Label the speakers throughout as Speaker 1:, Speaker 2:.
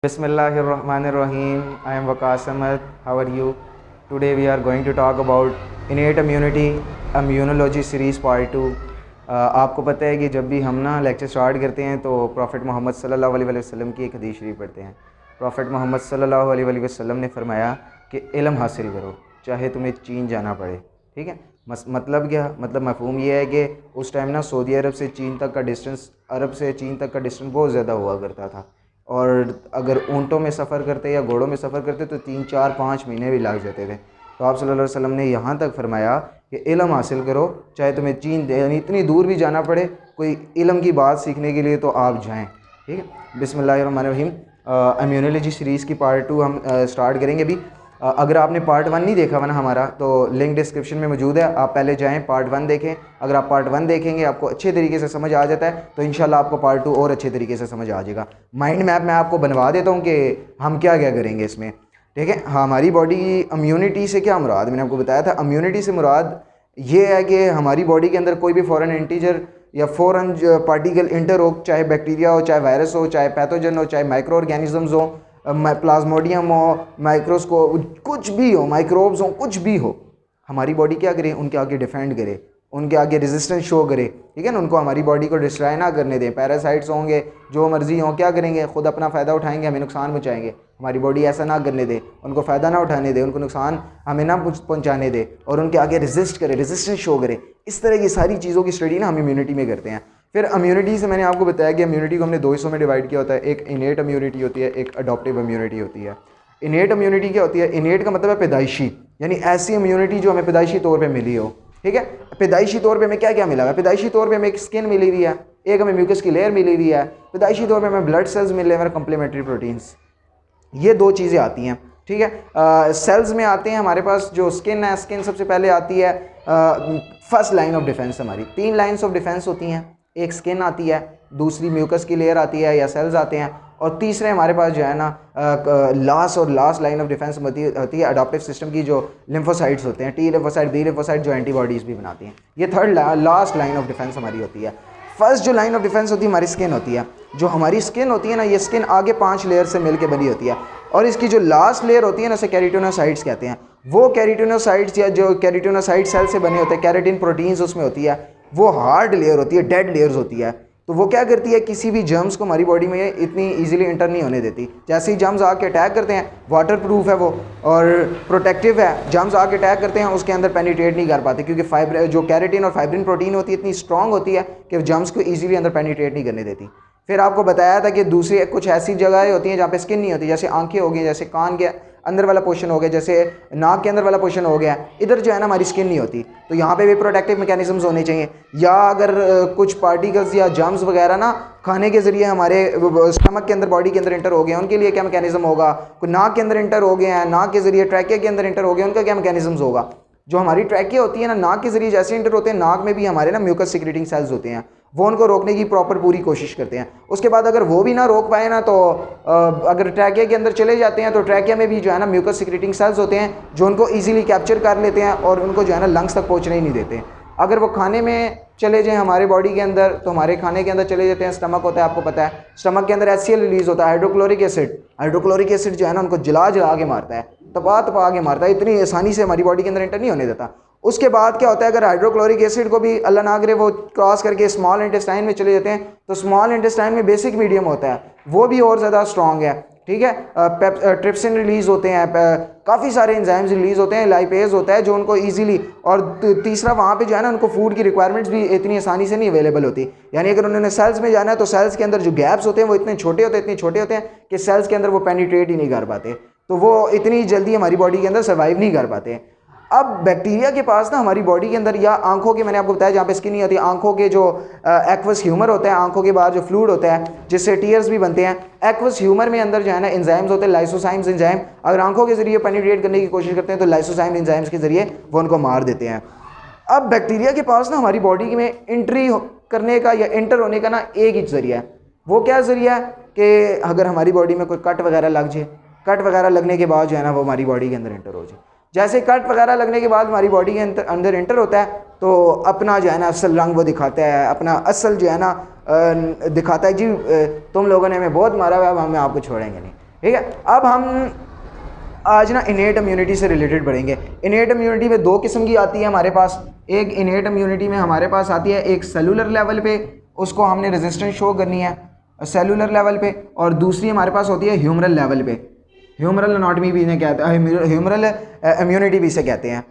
Speaker 1: Bismillahirrahmanirrahim. I am Waqas Ahmed. How are you? Today we are going to talk about innate immunity, immunology series part 2. आपको पता है कि जब भी हम ना लेक्चर स्टार्ट करते हैं तो प्रॉफिट मोहम्मद सल्लल्लाहु अलैहि वसल्लम की एक हदीस शरीफ पढ़ते हैं। प्रॉफिट मोहम्मद सल्लल्लाहु अलैहि वसल्लम ने फरमाया कि इल्म हासिल करो चाहे तुम्हें चीन जाना पड़े। ठीक है, मतलब क्या, मतलब मफहूम ये है कि उस टाइम ना सऊदी अरब से चीन तक का डिस्टेंस, अरब से चीन तक का डिस्टेंस बहुत ज़्यादा हुआ करता था, और अगर ऊँटों में सफ़र करते या घोड़ों में सफ़र करते तो 3 4 5 महीने भी लग जाते थे। तो आप सल्लल्लाहु अलैहि वसल्लम ने यहाँ तक फरमाया कि इल्म हासिल करो चाहे तुम्हें चीन यानी इतनी दूर भी जाना पड़े, कोई इल्म की बात सीखने के लिए तो आप जाएँ। ठीक है, बिस्मिल्लाहिर्रहमानिर्रहीम। इम्यूनोलॉजी सीरीज़ की पार्ट 2 हम स्टार्ट करेंगे अभी। अगर आपने पार्ट 1 नहीं देखा हुआ ना हमारा, तो लिंक डिस्क्रिप्शन में मौजूद है, आप पहले जाएं पार्ट 1 देखें। अगर आप पार्ट 1 देखेंगे आपको अच्छे तरीके से समझ आ जाता है तो इंशाल्लाह आपको पार्ट 2 और अच्छे तरीके से समझ आ जाएगा। माइंड मैप मैं आपको बनवा देता हूँ कि हम क्या क्या करेंगे इसमें। ठीक है, हमारी बॉडी की इम्यूनिटी से क्या मुराद, मैंने आपको बताया था इम्यूनिटी से मुराद ये है कि हमारी बॉडी के अंदर कोई भी फॉरेन एंटीजर या फॉरेन पार्टिकल इंटर हो, चाहे बैक्टीरिया हो, चाहे वायरस हो, चाहे पैथोजन हो, चाहे माइक्रो ऑर्गेनिजम्स हो, प्लाज्मोडियम हो, माइक्रोस्कोप कुछ भी हो, माइक्रोब्स हो, कुछ भी हो, हमारी बॉडी क्या करे, उनके आगे डिफेंड करे, उनके आगे रेजिस्टेंस शो करे। ठीक है ना, उनको हमारी बॉडी को डिस्ट्रॉय ना करने दें। पैरासाइट्स होंगे जो मर्जी हों, क्या करेंगे, खुद अपना फ़ायदा उठाएंगे, हमें नुकसान पहुँचाएंगे। हमारी बॉडी ऐसा ना करने दे, उनको फ़ायदा ना उठाने दे, उनको नुकसान हमें ना पहुँचाने दे, और उनके आगे रेजिस्ट करे, रेजिस्टेंस शो करे। इस तरह की सारी चीज़ों की स्टडी ना हम इम्यूनिटी में करते हैं। फिर इम्यूनिटी से मैंने आपको बताया कि इम्यूनिटी को हमने 2 हिस्सों में डिवाइड किया होता है। एक इनेट इम्यूनिटी होती है, एक अडॉप्टिव इम्यूनिटी होती है। इनेट इम्यूनिटी क्या होती है? इनेट का मतलब है पैदाइशी, यानी ऐसी इम्यूनिटी जो हमें पैदाइशी तौर पे मिली हो। ठीक है, पैदाइशी तौर पे हमें क्या क्या मिला हुआ है? पैदाइशी तौर पे हमें एक स्किन मिली हुई है, एक हमें म्यूकस की लेयर मिली हुई है, पैदाइशी तौर पे हमें ब्लड सेल्स मिले हुए हैं, कम्प्लीमेंट्री प्रोटीन्स। ये 2 चीज़ें आती हैं। ठीक है, सेल्स में आते हैं हमारे पास जो स्किन है, स्किन सबसे पहले आती है फर्स्ट लाइन ऑफ डिफेंस। हमारी 3 लाइन्स ऑफ डिफेंस होती हैं। एक स्किन आती है, दूसरी म्यूकस की लेयर आती है या सेल्स आते हैं, और तीसरे हमारे पास जो है ना लास्ट लाइन ऑफ डिफेंस होती है अडॉप्टिव सिस्टम की, जो लिम्फोसाइट्स होते हैं, टी लिम्फोसाइट, बी लिम्फोसाइट, जो एंटीबॉडीज़ भी बनाती हैं। ये third last line of defence हमारी होती है। फर्स्ट जो लाइन ऑफ डिफेंस होती है हमारी स्किन होती है। जो हमारी स्किन होती है ना, ये स्किन आगे 5 लेयर से मिलकर बनी होती है, और इसकी जो लास्ट लेयर होती है ना, उसे कैरोटिनोसाइट्स कहते हैं। वो कैरोटिनोसाइट्स या जो कैरोटिनोसाइट सेल से बने होते हैं, कैरेटिन प्रोटीन्स उसमें होती है, वो हार्ड लेयर होती है, डेड लेयर्स होती है। तो वो क्या करती है, किसी भी जर्म्स को हमारी बॉडी में इतनी इजीली इंटर नहीं होने देती। जैसे ही जर्म्स आके अटैक करते हैं, वाटर प्रूफ है वो और प्रोटेक्टिव है, जर्म्स आके अटैक करते हैं उसके अंदर पेनिट्रेट नहीं कर पाते, क्योंकि फाइबर जो कैरेटिन और फाइब्रिन प्रोटीन होती है इतनी स्ट्रॉन्ग होती है कि जर्म्स को ईजिली अंदर पेनिट्रेट नहीं करने देती। फिर आपको बताया था कि दूसरी कुछ ऐसी जगहें होती हैं जहाँ पे स्किन नहीं होती, जैसे आंखें हो गई, जैसे कान के अंदर वाला पोर्शन हो गया, जैसे नाक के अंदर वाला पोर्शन हो गया, इधर जो है ना हमारी स्किन नहीं होती। तो यहाँ पे भी प्रोटेक्टिव मैकेनिज्म्स होने चाहिए। या अगर कुछ पार्टिकल्स या जर्म्स वगैरह ना खाने के ज़रिए हमारे स्टमक के अंदर, बॉडी के अंदर इंटर हो गए, उनके लिए क्या मैकेनिज्म होगा? कोई नाक के अंदर इंटर हो गए हैं, नाक के ज़रिए ट्रैकिया के अंदर इंटर हो गए, उनका क्या मैकेनिज्म्स होगा? जो हमारी ट्रैकिया होती है ना, नाक के ज़रिए जैसे इंटर होते हैं, नाक में भी हमारे ना म्यूकस सिक्रेटिंग सेल्स होते हैं, वो उनको रोकने की प्रॉपर पूरी कोशिश करते हैं। उसके बाद अगर वो भी ना रोक पाए ना, तो अगर ट्रैकिया के अंदर चले जाते हैं तो ट्रैकिया में भी जो है ना म्यूकस सिक्रेटिंग सेल्स होते हैं, जो उनको इजीली कैप्चर कर लेते हैं और उनको जो है ना लंग्स तक पहुंचने ही नहीं देते। अगर वो खाने में चले जाएं हमारे बॉडी के अंदर, तो हमारे खाने के अंदर चले जाते हैं, स्टमक होता है, आपको पता है, स्टमक के अंदर HCl रिलीज होता है, हाइड्रोक्लोरिक एसिड। हाइड्रोक्लोरिक एसिड जो है ना उनको जला जला के मारता है, तपा के मारता है, इतनी आसानी से हमारी बॉडी के अंदर इंटर नहीं होने देता। उसके बाद क्या होता है, अगर हाइड्रोक्लोरिक एसिड को भी अल्लाह ना करे वो क्रॉस करके स्मॉल इंटेस्टाइन में चले जाते हैं, तो स्मॉल इंटेस्टाइन में बेसिक मीडियम होता है, वो भी और ज़्यादा स्ट्रॉन्ग है। ठीक है, ट्रिप्सिन रिलीज़ होते हैं, काफ़ी सारे एंजाइम्स रिलीज़ होते हैं, लाइपेज होता है जो उनको इजीली, और तीसरा वहाँ पे जो है ना उनको फूड की रिक्वायरमेंट्स भी इतनी आसानी से नहीं अवेलेबल होती। यानी अगर उन्होंने सेल्स में जाना है तो सेल्स के अंदर जो गैप्स होते हैं वो इतने छोटे होते हैं कि सेल्स के अंदर वो पेनिट्रेट ही नहीं कर पाते, तो वो इतनी जल्दी हमारी बॉडी के अंदर सर्वाइव नहीं कर पाते। अब बैक्टीरिया के पास ना हमारी बॉडी के अंदर, या आंखों के, मैंने आपको बताया जहाँ पे स्किन नहीं होती, आंखों के जो एक्वस ह्यूमर होता है, आंखों के बाहर जो फ्लूइड होता है जिससे टीयर्स भी बनते हैं, एक्वस ह्यूमर में अंदर जो है ना एंजाइम्स होते हैं, लाइसोसाइम्स एंजाइम। अगर आंखों के जरिए पेनिट्रेट करने की कोशिश करते हैं तो लाइसोसाइम एंजाइम्स के जरिए वो उनको मार देते हैं। अब बैक्टीरिया के पास ना हमारी बॉडी में एंट्री करने का या एंटर होने का ना एक ही जरिया है। वो क्या जरिया है कि अगर हमारी बॉडी में कोई कट वगैरह लग जाए, कट वगैरह लगने के बाद जो है ना वो हमारी बॉडी के अंदर एंटर हो जाए। जैसे कट वगैरह लगने के बाद हमारी बॉडी के अंदर एंटर होता है तो अपना जो है ना असल रंग वो दिखाता है, अपना असल जो है ना दिखाता है, जी तुम लोगों ने हमें बहुत मारा हुआ है, हम आपको छोड़ेंगे नहीं। ठीक है, अब हम आज ना इनेट इम्यूनिटी से रिलेटेड पढ़ेंगे। इनेट इम्यूनिटी में दो किस्म की आती है हमारे पास। एक इनेट इम्यूनिटी में हमारे पास आती है एक सेलुलर लेवल पे, उसको हमने रेजिस्टेंस शो करनी है सेलुलर लेवल पे, और दूसरी हमारे पास होती है ह्यूमरल लेवल पे। ह्यूमरल एनाटॉमी भी इन्हें कहते हैं, ह्यूमरल इम्यूनिटी भी इसे कहते हैं।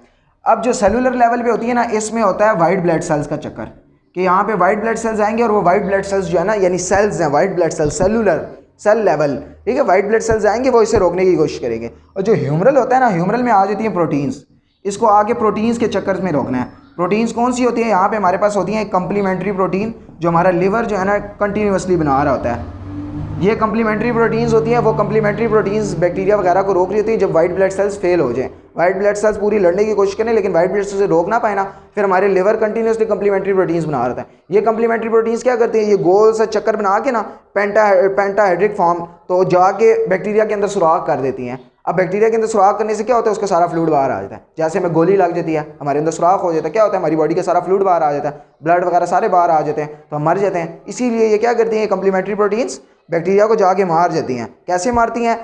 Speaker 1: अब जो सेलुलर लेवल पे होती है ना, इसमें होता है वाइट ब्लड सेल्स का चक्कर, कि यहाँ पे वाइट ब्लड सेल्स आएंगे और वो वाइट ब्लड सेल्स जो है ना, यानी सेल्स हैं white blood cells, cellular cell level, ठीक है, वाइट ब्लड सेल्स आएंगे, वो इसे रोकने की कोशिश करेंगे। और जो ह्यूमरल होता है ना, ह्यूमरल में आ जाती हैं प्रोटीन्स, इसको आगे प्रोटीन्स के चक्कर में रोकना है। प्रोटीन्स कौन सी होती है, यहाँ पे हमारे पास होती हैं कंप्लीमेंट्री प्रोटीन, जो हमारा लिवर जो है ना कंटिन्यूसली बना रहा होता है। ये कंप्लीमेंट्री प्रोटीन्स होती हैं, वो कंप्लीमेंट्री प्रोटीन्स बैक्टीरिया वगैरह को रोक रही होती है जब वाइट ब्लड सेल्स फेल हो जाएं। वाइट ब्लड सेल्स पूरी लड़ने की कोशिश करें लेकिन वाइट ब्लड सेल्स से रोक ना पाए ना, फिर हमारे लिवर कंटिन्यूसली कंप्लीमेंट्री प्रोटीन्स बना रहता है। ये कंप्लीमेंट्री प्रोटीन्स क्या करते हैं, ये गोल सा चक्कर बना के ना पेंटाहेड्रिक फॉर्म तो जाके बैक्टीरिया के अंदर सुराख कर देती हैं। अब बैक्टीरिया के अंदर सुराख करने से क्या होता है, उसका सारा फ्लूइड बाहर आ जाता है। जैसे हमें गोली लग जाती है, हमारे अंदर सुराख हो जाता है, क्या होता है, हमारी बॉडी का सारा फ्लूइड बाहर आ जाता है, ब्लड वगैरह सारे बाहर आ जाते हैं, तो हम मर जाते हैं। इसीलिए ये क्या करती हैं, कंप्लीमेंट्री प्रोटीन्स बैक्टीरिया को जाके मार जाती हैं। कैसे मारती हैं,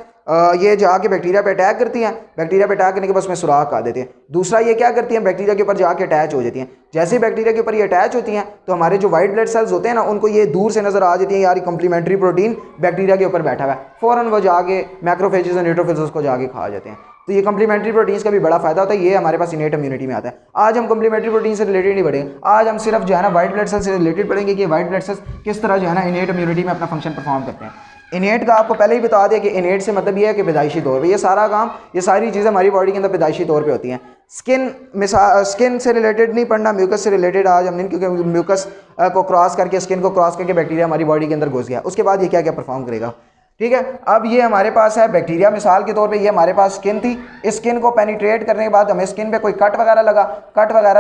Speaker 1: ये जाके बैक्टीरिया पे अटैक करती हैं, बैक्टीरिया पे अटैक करने के बाद उसमें सुराख कर देती हैं। दूसरा ये क्या करती हैं, बैक्टीरिया के ऊपर जाके अटैच हो जाती हैं। जैसे ही बैक्टीरिया के ऊपर ये अटैच होती हैं तो हमारे जो वाइट ब्लड सेल्स होते हैं ना, उनको ये दूर से नजर आ जाती है, यार ये कंप्लीमेंट्री प्रोटीन बैक्टीरिया के ऊपर बैठा हुआ है, फ़ौरन वो जाके मैक्रोफेजेस और न्यूट्रोफिल्स को जाके खा जाते हैं। तो ये कंप्लीमेंट्री प्रोटीन्स का भी बड़ा फायदा होता है, ये हमारे पास इनेट इम्यूनिटी में आता है। आज हम कंप्लीमेंट्री प्रोटीन से रिलेटेड नहीं पढ़ेंगे, आज हम सिर्फ जो है ना वाइट ब्लड सेल्स से रिलेटेड पढ़ेंगे कि वाइट ब्लड सेल्स किस तरह जो है ना इनेट इम्यूनिटी में अपना फंक्शन परफॉर्म करते हैं। इनेट का आपको पहले ही बता दिया कि इनेट से मतलब ये है कि पैदाइशी तौर पे ये सारा काम, ये सारी चीज़ें हमारी बॉडी के अंदर पैदाइशी तौर पे होती हैं। स्किन से रिलेटेड नहीं पढ़ना, म्यूकस से रिलेटेड आज हमने, क्योंकि म्यूकस को क्रॉस करके, स्किन को क्रॉस करके बैक्टीरिया हमारी बॉडी के अंदर घुस गया, उसके बाद ये क्या क्या परफॉर्म करेगा। ठीक है, अब ये हमारे पास है बैक्टीरिया, मिसाल के तौर पे ये हमारे पास स्किन थी, इस स्किन को पेनिट्रेट करने के बाद हमें स्किन पे कोई कट वगैरह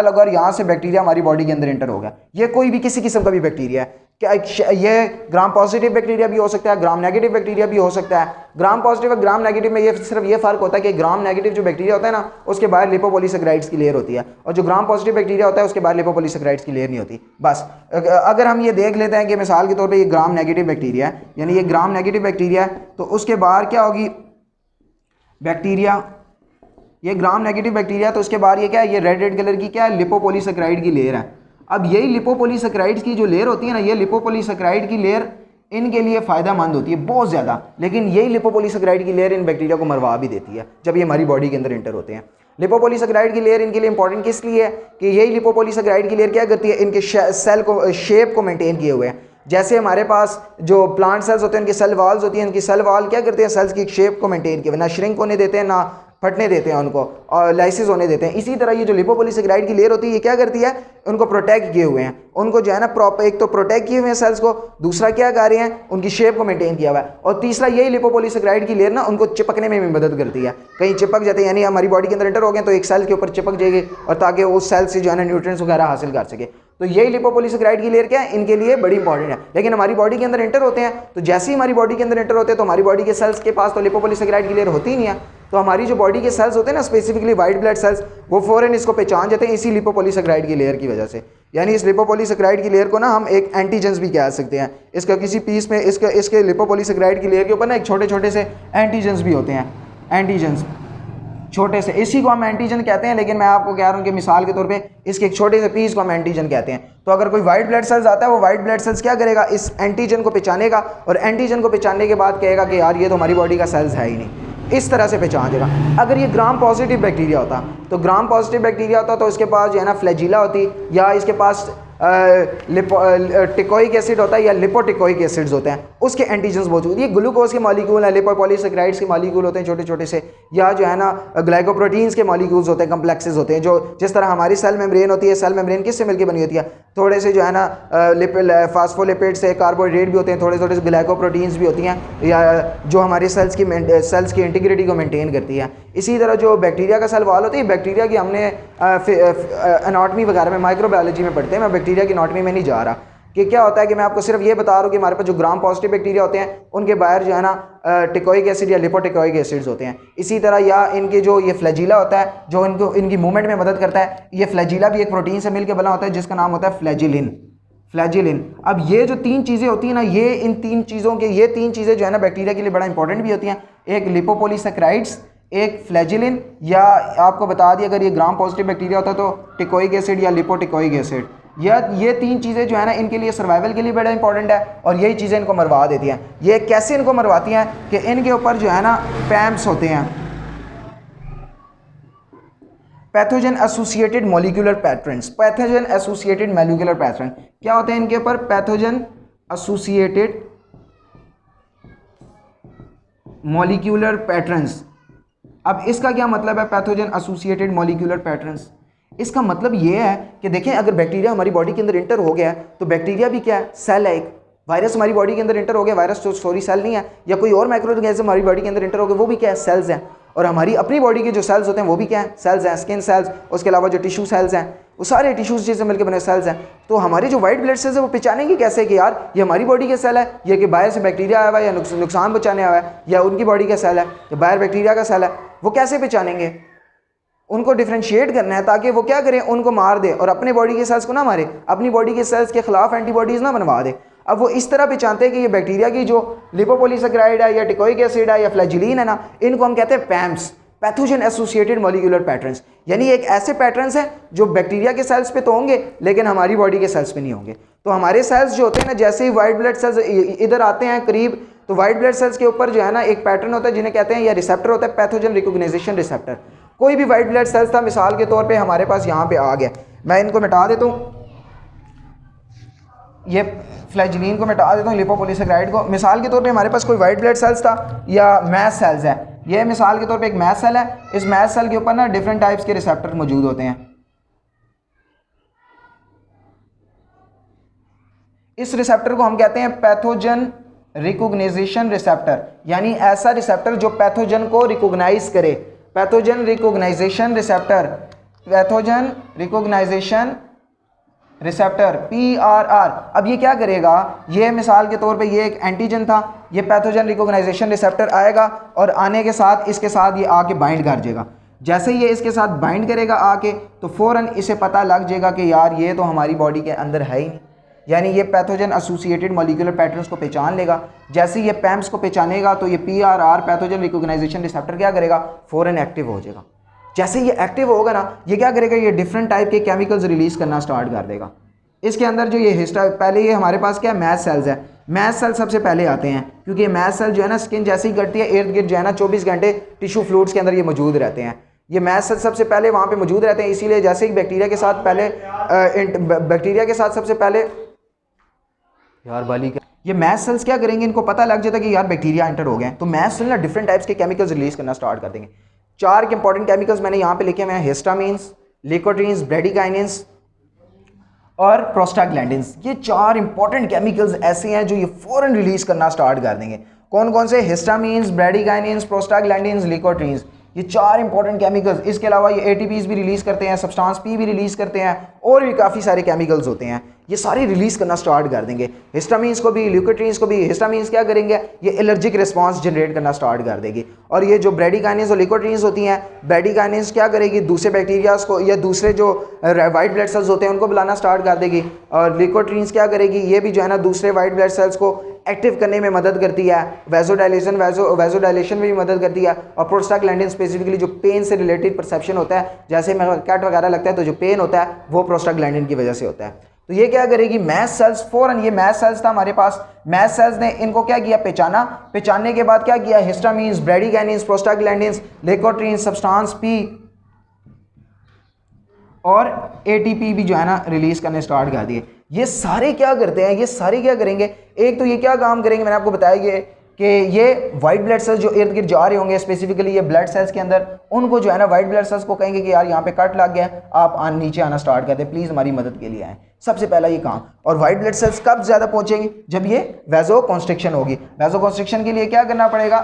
Speaker 1: लगा और यहाँ से बैक्टीरिया हमारी बॉडी के अंदर एंटर हो गया। ये कोई भी किसी किस्म का भी बैक्टीरिया है, क्या ये ग्राम पॉजिटिव बैक्टीरिया भी हो सकता है, ग्राम नेगेटिव बैक्टीरिया भी हो सकता है। ग्राम पॉजिटिव और ग्राम नेगेटिव में ये सिर्फ ये फर्क होता है कि ग्राम नेगेटिव जो बैक्टीरिया होता है ना, उसके बाहर लिपोपॉलीसेकेराइड्स की लेयर होती है, और जो ग्राम पॉजिटिव बैक्टीरिया होता है उसके बाहर लिपोपॉलीसेकेराइड्स की लेयर नहीं होती। बस अगर हम ये देख लेते हैं कि मिसाल के तौर पर ये ग्राम नेगेटिव बैक्टीरिया है, यानी ये ग्राम नेगेटिव बैक्टीरिया है, तो उसके बाहर क्या होगी बैक्टीरिया, ये ग्राम नेगेटिव बैक्टीरिया, तो उसके बाहर ये क्या है, ये रेड कलर की क्या है, लिपोपॉलीसेकेराइड की लेयर है। अब यही लिपोपॉलीसेकेराइड्स की जो लेयर होती है ना, ये लिपोपॉलीसेकेराइड की लेयर इनके लिए फ़ायदेमंद होती है बहुत ज़्यादा, लेकिन यही लिपोपॉलीसेकेराइड की लेयर इन बैक्टीरिया को मरवा भी देती है जब ये हमारी बॉडी के अंदर एंटर होते हैं। लिपोपॉलीसेकेराइड की लेयर इनके लिए इंपॉर्टेंट किस लिए है कि यही लिपोपॉलीसेकेराइड की लेयर क्या करती है, इनके सेल को, शेप को मेंटेन किए हुए हैं। जैसे हमारे पास जो प्लांट सेल्स होते हैं उनकी सेल वाल्स होती हैं, इनकी सेल वाल क्या करते हैं, सेल्स की शेप को मेंटेन किए हुए, ना श्रिंक होने देते हैं ना फटने देते हैं उनको, और लाइसिस होने देते हैं। इसी तरह ये जो लिपोपॉलीसेकेराइड की लेयर होती है ये क्या करती है, उनको प्रोटेक्ट किए हुए हैं, उनको जो है ना प्रॉपर, एक तो प्रोटेक्ट किए हुए हैं सेल्स को, दूसरा क्या कर रहे हैं, उनकी शेप को मेंटेन किया हुआ है, और तीसरा यही लिपोपॉलीसेकेराइड की लेयर ना उनको चिपकने में भी मदद करती है। कहीं चिपक जाते हैं, यानी हमारी बॉडी के अंदर एंटर हो गए तो एक सेल के ऊपर चिपक जाएगी, और ताकि उस सेल से जो है ना न्यूट्रिएंट्स वगैरह हासिल कर सके। तो यही लिपोपॉलीसेकेराइड की लेयर क्या है, इनके लिए बड़ी इंपॉर्टेंट है। लेकिन हमारी बॉडी के अंदर एंटर होते हैं, तो जैसे ही हमारी बॉडी के अंदर एंटर होते हैं तो हमारी बॉडी के सेल्स के पास तो लिपोपॉलीसेकेराइड की लेयर होती ही नहीं है, तो हमारी जो बॉडी के सेल्स होते हैं ना, स्पेसिफिकली वाइट ब्लड सेल्स, वो फौरन इसको पहचान जाते हैं इसी लिपोपॉलीसेकेराइड की लेयर की वजह से। यानी इस लिपोपॉलीसेकेराइड की लेयर को ना हम एक एंटीजेंस भी कह सकते हैं। इसका किसी पीस में इसके लिपोपॉलीसेकेराइड की लेयर के ऊपर ना एक छोटे छोटे से एंटीजेंस भी होते हैं, एंटीजेंस छोटे से, इसी को हम एंटीजन कहते हैं। लेकिन मैं आपको कह रहा हूँ कि मिसाल के तौर पे इसके एक छोटे से पीस को हम एंटीजन कहते हैं। तो अगर कोई वाइट ब्लड सेल्स आता है, वो वाइट ब्लड सेल्स क्या करेगा, इस एंटीजन को पहचानेगा, और एंटीजन को पहचानने के बाद कहेगा कि यार ये तो हमारी बॉडी का सेल्स है ही नहीं, इस तरह से पहचान देगा। अगर ये ग्राम पॉजिटिव बैक्टीरिया होता, तो ग्राम पॉजिटिव बैक्टीरिया होता तो इसके पास जो है ना फ्लैजिला होती, या इसके पास टिकोइक एसिड होता है या लिपोटिकोइक एसिड्स होते हैं, उसके एंटीजन्स मौजूद। ये ग्लूकोज के मॉलिक्यूल हैं, लिपोपॉलीसेकेराइड्स के मॉलिक्यूल होते हैं छोटे छोटे से, या जो है ना ग्लाइकोप्रोटीन्स के मॉलिक्यूल्स होते हैं, कम्प्लेक्सेस होते हैं। जो जिस तरह हमारी सेल मेम्ब्रेन होती है, सेल मेम्ब्रेन किससे मिलकर बनी होती है, थोड़े से जो है ना फास्फोलिपिड से, कार्बोहाइड्रेट भी होते हैं, थोड़े थोड़े से ग्लाइकोप्रोटीन्स भी होती हैं, या जो हमारी सेल्स की इंटीग्रिटी को मेंटेन करती है। इसी तरह जो बैक्टीरिया का सेल वाल होती है, बैक्टीरिया की हमने एनाटॉमी वगैरह में, माइक्रोबायोलॉजी में पढ़ते हैं, मैं बैक्टीरिया की एनाटॉमी में नहीं जा रहा कि क्या होता है, कि मैं आपको सिर्फ ये बता रहा हूँ कि हमारे पास जो ग्राम पॉजिटिव बैक्टीरिया होते हैं उनके बाहर जो है ना टिकोइक एसिड या लिपोटिकोइक एसिड्स होते हैं। इसी तरह या इनके जो ये फ्लैजिला होता है जो इनको इनकी मूवमेंट में मदद करता है, ये फ्लैजिला भी एक प्रोटीन से मिलकर बना होता है जिसका नाम होता है फ्लैजिलिन। फ्लैजिलिन। अब ये जो 3 चीज़ें होती हैं ना, ये इन 3 चीज़ों के ये 3 चीज़ें जो है ना बैक्टीरिया के लिए बड़ा इंपॉर्टेंट भी होती हैं। एक लिपोपोलीसैकेराइड्स, एक फ्लैजिलिन, या आपको बता दिया अगर ये ग्राम पॉजिटिव बैक्टीरिया होता तो टिकोइक एसिड या लिपोटिकोइक एसिड। या ये 3 चीज़ें जो है ना इनके लिए सर्वाइवल के लिए बड़ा इंपॉर्टेंट है, और यही चीज़ें इनको मरवा देती हैं। ये कैसे इनको मरवाती हैं कि इनके ऊपर जो है ना पैम्स होते हैं, pathogen associated molecular patterns. Pathogen associated molecular pattern क्या होते हैं इनके ऊपर? Pathogen associated molecular patterns. अब इसका क्या मतलब है पैथोजन एसोसिएटेड मॉलिक्यूलर पैटर्न्स? इसका मतलब ये है कि देखें अगर बैक्टीरिया हमारी बॉडी के अंदर इंटर हो गया है तो बैक्टीरिया भी क्या है? सेल है एक। वायरस हमारी बॉडी के अंदर इंटर हो गया, वायरस तो सॉरी सेल नहीं है, या कोई और माइक्रो ऑर्गेनिज्म हमारी बॉडी के अंदर इंटर हो गया, वो भी क्या है? सेल्स हैं। और हमारी अपनी बॉडी के जो सेल्स होते हैं वो भी क्या है? सेल्स हैं, स्किन सेल्स, उसके अलावा जो टिश्यू सेल्स हैं वो सारे टिश्यूज से मिलकर बने सेल्स हैं। तो हमारे जो वाइट ब्लड सेल्स है वो पहचानेंगे कैसे कि यार ये हमारी बॉडी के सेल है, ये कि बाहर से बैक्टीरिया आया हुआ है या नुकसान पहुंचाने आया है, या उनकी बॉडी का सेल है या बाहर बैक्टीरिया का सेल है? वो कैसे पहचानेंगे? उनको डिफ्रेंशिएट करना है ताकि वो क्या करें? उनको मार दे और अपने बॉडी के सेल्स को ना मारे, अपनी बॉडी के सेल्स के खिलाफ एंटीबॉडीज़ ना बनवा दे। अब वो इस तरह पहचानते हैं कि ये बैक्टीरिया की जो लिपोपोलीसैकेराइड है या टिकोइक एसिड है या फ्लैजिलिन है ना, इनको हम कहते हैं पैम्स, पैथोजन एसोसिएटेड मॉलिक्यूलर पैटर्न्स। यानी एक ऐसे पैटर्न्स हैं जो बैक्टीरिया के सेल्स पे तो होंगे लेकिन हमारी बॉडी के सेल्स पे नहीं होंगे। तो हमारे सेल्स जो होते हैं ना, जैसे ही वाइट ब्लड सेल्स इधर आते हैं करीब, तो वाइट ब्लड सेल्स के ऊपर जो है ना एक पैटर्न होता है जिन्हें कहते हैं या रिसेप्टर होता है, पैथोजन रिकॉग्नाइजेशन रिसेप्टर। कोई भी वाइट ब्लड सेल्स था मिसाल के तौर पे हमारे पास यहाँ पे आ गया, मैं इनको मिटा देता हूँ, ये फ्लैजिलिन को मिटा देता हूँ, लिपोपोलीसैकेराइड को। मिसाल के तौर पे हमारे पास कोई वाइट ब्लड सेल्स था या मैस सेल्स है, ये मिसाल के तौर पे एक मैस सेल है। इस मैस सेल के ऊपर ना डिफरेंट टाइप्स के रिसेप्टर मौजूद होते हैं। इस रिसेप्टर को हम कहते हैं पैथोजन रिकॉग्नाइजेशन रिसेप्टर, यानी ऐसा रिसेप्टर जो पैथोजन को रिकॉग्नाइज करे। Pathogen recognition receptor, pathogen recognition receptor PRR। अब ये क्या करेगा? ये मिसाल के तौर पे ये एक एंटीजन था, ये पैथोजन रिकॉग्नाइजेशन रिसेप्टर आएगा और आने के साथ इसके साथ ये आके बाइंड कर जाएगा। जैसे ये इसके साथ बाइंड करेगा आके तो फ़ौरन इसे पता लग जाएगा कि यार ये तो हमारी बॉडी के अंदर है ही नहीं, यानी ये पैथोजन एसोसिएटेड मॉलिक्यूलर पैटर्न्स को पहचान लेगा। जैसे ये पैम्स को पहचानेगा तो ये PRR पैथोजन रिकॉग्नाइजेशन रिसेप्टर क्या करेगा? फ़ौरन एक्टिव हो जाएगा। जैसे ये एक्टिव होगा ना, ये क्या करेगा? ये डिफरेंट टाइप के केमिकल्स रिलीज करना स्टार्ट कर देगा। इसके अंदर जो ये पहले ये हमारे पास क्या है? मैस सेल्स है। मैस सेल सबसे पहले आते हैं क्योंकि मैस सेल जो है ना स्किन जैसे ही कटती है इर्द गिर्द जो है ना 24 घंटे टिश्यू फ्लूइड्स के अंदर ये मौजूद रहते हैं। ये मैस सेल सबसे पहले वहाँ पे मौजूद रहते हैं, इसीलिए जैसे ही बैक्टीरिया के साथ पहले बैक्टीरिया के साथ सबसे पहले यार बाली का ये मैस सेल्स क्या करेंगे? इनको पता लग जाता है कि यार बैक्टीरिया एंटर हो गए, तो मैस सेल ना डिफरेंट टाइप्स के केमिकल्स रिलीज करना स्टार्ट कर देंगे। 4 इंपॉर्टेंट केमिकल्स मैंने यहाँ पे लिखे हुए हैं, हिस्टामिन्स, लिकोट्रीन्स, ब्रेडिकाइनिन्स और प्रोस्टाग्लैंडिन्स। ये 4 इंपॉर्टेंट केमिकल्स ऐसे हैं जो ये फौरन रिलीज करना स्टार्ट कर देंगे। कौन कौन से? Histamines, bradykinins, prostaglandins, leukotrienes. ये 4 इंपॉर्टेंट केमिकल्स। इसके अलावा ये ATPs भी रिलीज करते हैं, सब्सटेंस P भी रिलीज करते हैं, और भी काफ़ी सारे केमिकल्स होते हैं, ये सारे रिलीज करना स्टार्ट कर देंगे। हिस्टामिन्स को भी, लिकोट्रीन्स को भी। हिस्टामिन्स क्या करेंगे? ये एलर्जिक रिस्पांस जनरेट करना स्टार्ट कर देगी। और ये जो ब्रेडिकाइनिन्स और लिकोट्रीन्स होती हैं, ब्रेडिकाइनिन्स क्या करेगी? दूसरे बैक्टीरियाज को या दूसरे जो वाइट ब्लड सेल्स होते हैं उनको बुलाना स्टार्ट कर देगी। और लिकोट्रीन्स क्या करेगी? ये भी जो है ना दूसरे वाइट ब्लड सेल्स को एक्टिव करने में मदद करती है, वैसोडाइलेशन में भी मदद करती है। और प्रोस्टाग्लैंडिन स्पेसिफिकली जो पेन से रिलेटेड परसेप्शन होता है, जैसे कट वगैरह लगता है तो जो पेन होता है वो प्रोस्टाग्लैंडिन की वजह से होता है। तो ये क्या करेगी? मैस सेल्स फौरन, ये मैस सेल्स था हमारे पास, मैस सेल्स ने इनको क्या किया? पहचाना। पहचानने के बाद क्या किया? Histamines, bradykinins, prostaglandins, लिकोट्रीन्स, substance P और ATP भी जो है ना रिलीज करने स्टार्ट कर दिए। ये सारे क्या करते हैं? ये सारे क्या करेंगे? एक तो ये क्या काम करेंगे, मैंने आपको बताया कि ये वाइट ब्लड सेल्स जो इर्द गिर्द जा रहे होंगे स्पेसिफिकली ये ब्लड सेल्स के अंदर, उनको जो है ना वाइट ब्लड सेल्स को कहेंगे कि यार यहाँ पे कट लग गया, आप नीचे आना स्टार्ट कर दें, प्लीज़ हमारी मदद के लिए आएँ। सबसे पहला ये काम। और वाइट ब्लड सेल्स कब ज़्यादा पहुँचेंगी? जब ये वैजो कॉन्स्ट्रिक्शन होगी। वैजो कॉन्स्ट्रिक्शन के लिए क्या करना पड़ेगा?